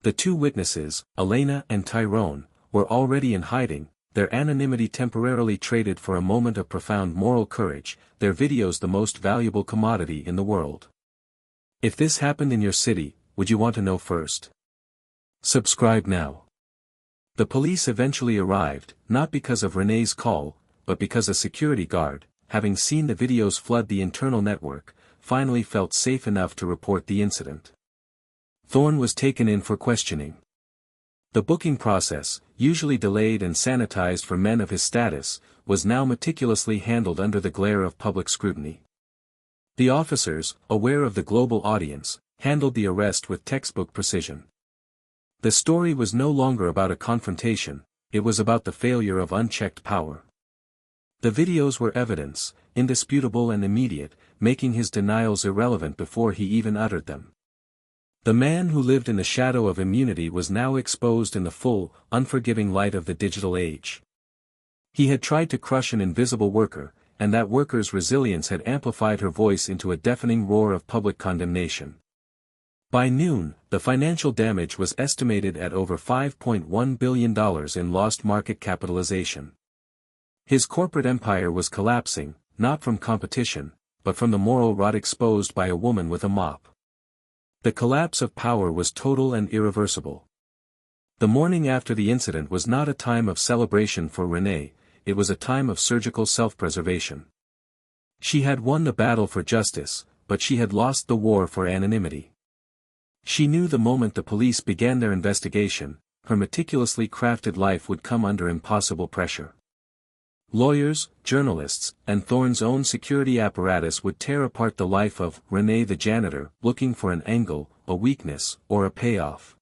The 2 witnesses, Elena and Tyrone, were already in hiding, their anonymity temporarily traded for a moment of profound moral courage, their videos the most valuable commodity in the world. If this happened in your city, would you want to know first? Subscribe now. The police eventually arrived, not because of Renee's call, but because a security guard, having seen the videos flood the internal network, finally felt safe enough to report the incident. Thorne was taken in for questioning. The booking process, usually delayed and sanitized for men of his status, was now meticulously handled under the glare of public scrutiny. The officers, aware of the global audience, handled the arrest with textbook precision. The story was no longer about a confrontation, it was about the failure of unchecked power. The videos were evidence, indisputable and immediate, making his denials irrelevant before he even uttered them. The man who lived in the shadow of immunity was now exposed in the full, unforgiving light of the digital age. He had tried to crush an invisible worker, and that worker's resilience had amplified her voice into a deafening roar of public condemnation. By noon, the financial damage was estimated at over $5.1 billion in lost market capitalization. His corporate empire was collapsing, not from competition, but from the moral rot exposed by a woman with a mop. The collapse of power was total and irreversible. The morning after the incident was not a time of celebration for Renee, it was a time of surgical self-preservation. She had won the battle for justice, but she had lost the war for anonymity. She knew the moment the police began their investigation, her meticulously crafted life would come under impossible pressure. Lawyers, journalists, and Thorne's own security apparatus would tear apart the life of Renee the janitor, looking for an angle, a weakness, or a payoff.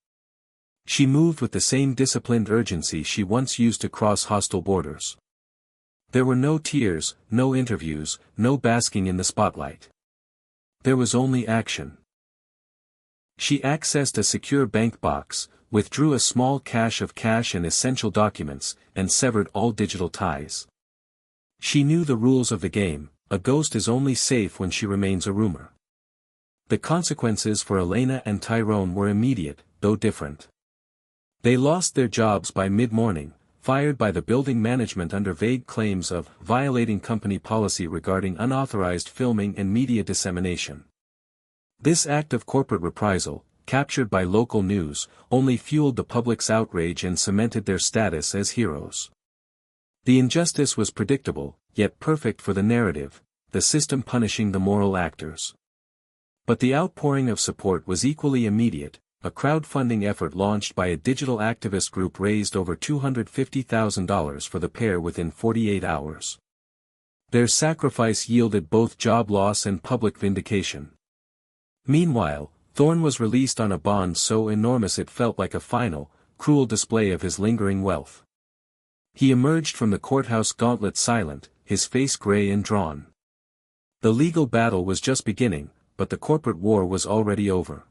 She moved with the same disciplined urgency she once used to cross hostile borders. There were no tears, no interviews, no basking in the spotlight. There was only action. She accessed a secure bank box, withdrew a small cache of cash and essential documents, and severed all digital ties. She knew the rules of the game, a ghost is only safe when she remains a rumor. The consequences for Elena and Tyrone were immediate, though different. They lost their jobs by mid-morning, fired by the building management under vague claims of violating company policy regarding unauthorized filming and media dissemination. This act of corporate reprisal, captured by local news, only fueled the public's outrage and cemented their status as heroes. The injustice was predictable, yet perfect for the narrative, the system punishing the moral actors. But the outpouring of support was equally immediate. A crowdfunding effort launched by a digital activist group raised over $250,000 for the pair within 48 hours. Their sacrifice yielded both job loss and public vindication. Meanwhile, Thorne was released on a bond so enormous it felt like a final, cruel display of his lingering wealth. He emerged from the courthouse gauntlet silent, his face gray and drawn. The legal battle was just beginning, but the corporate war was already over.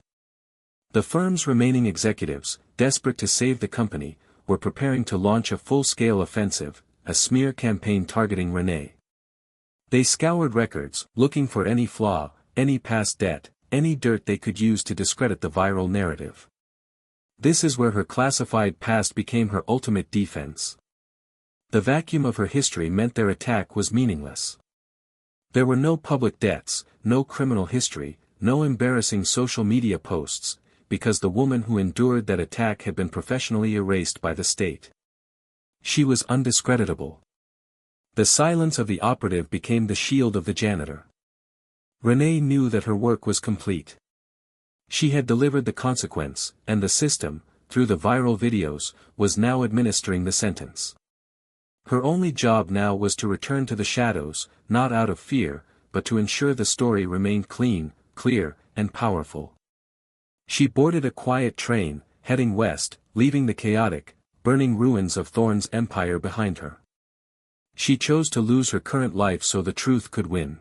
The firm's remaining executives, desperate to save the company, were preparing to launch a full-scale offensive, a smear campaign targeting Renee. They scoured records, looking for any flaw, any past debt, any dirt they could use to discredit the viral narrative. This is where her classified past became her ultimate defense. The vacuum of her history meant their attack was meaningless. There were no public debts, no criminal history, no embarrassing social media posts, because the woman who endured that attack had been professionally erased by the state. She was undiscreditable. The silence of the operative became the shield of the janitor. Renee knew that her work was complete. She had delivered the consequence, and the system, through the viral videos, was now administering the sentence. Her only job now was to return to the shadows, not out of fear, but to ensure the story remained clean, clear, and powerful. She boarded a quiet train, heading west, leaving the chaotic, burning ruins of Thorne's empire behind her. She chose to lose her current life so the truth could win.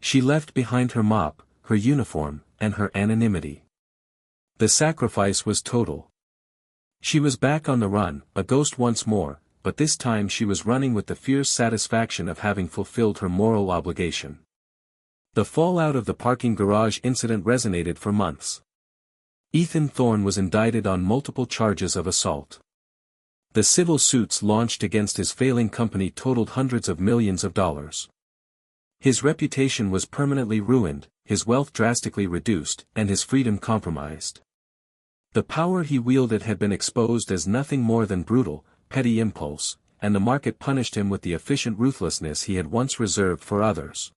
She left behind her mop, her uniform, and her anonymity. The sacrifice was total. She was back on the run, a ghost once more, but this time she was running with the fierce satisfaction of having fulfilled her moral obligation. The fallout of the parking garage incident resonated for months. Ethan Thorne was indicted on multiple charges of assault. The civil suits launched against his failing company totaled hundreds of millions of dollars. His reputation was permanently ruined, his wealth drastically reduced, and his freedom compromised. The power he wielded had been exposed as nothing more than brutal, petty impulse, and the market punished him with the efficient ruthlessness he had once reserved for others.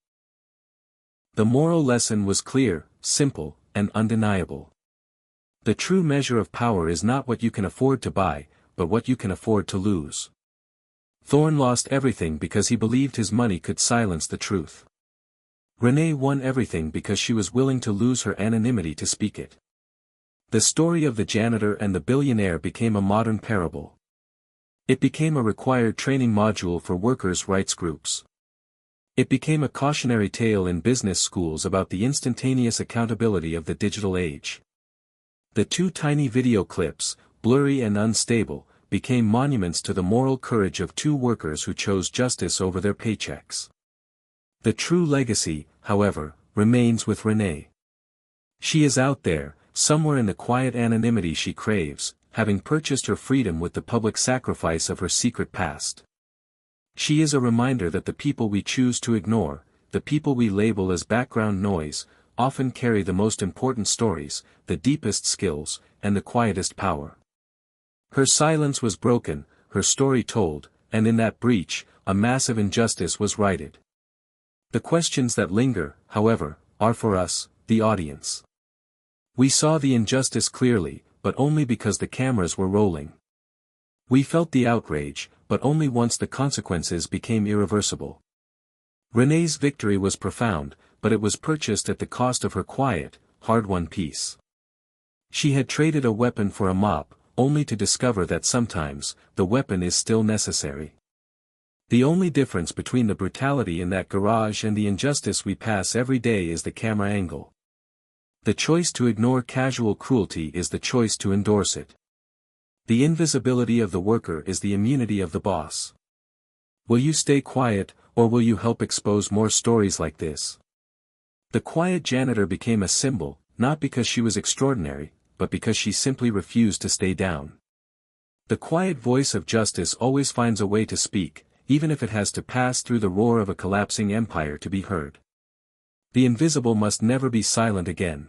The moral lesson was clear, simple, and undeniable. The true measure of power is not what you can afford to buy, but what you can afford to lose. Thorne lost everything because he believed his money could silence the truth. Renee won everything because she was willing to lose her anonymity to speak it. The story of the janitor and the billionaire became a modern parable. It became a required training module for workers' rights groups. It became a cautionary tale in business schools about the instantaneous accountability of the digital age. The two tiny video clips, blurry and unstable, became monuments to the moral courage of two workers who chose justice over their paychecks. The true legacy, however, remains with Renee. She is out there, somewhere in the quiet anonymity she craves, having purchased her freedom with the public sacrifice of her secret past. She is a reminder that the people we choose to ignore, the people we label as background noise, often carry the most important stories, the deepest skills, and the quietest power. Her silence was broken, her story told, and in that breach, a massive injustice was righted. The questions that linger, however, are for us, the audience. We saw the injustice clearly, but only because the cameras were rolling. We felt the outrage, but only once the consequences became irreversible. Renee's victory was profound, but it was purchased at the cost of her quiet, hard-won peace. She had traded a weapon for a mop, only to discover that sometimes, the weapon is still necessary. The only difference between the brutality in that garage and the injustice we pass every day is the camera angle. The choice to ignore casual cruelty is the choice to endorse it. The invisibility of the worker is the immunity of the boss. Will you stay quiet, or will you help expose more stories like this? The quiet janitor became a symbol, not because she was extraordinary, but because she simply refused to stay down. The quiet voice of justice always finds a way to speak, even if it has to pass through the roar of a collapsing empire to be heard. The invisible must never be silent again.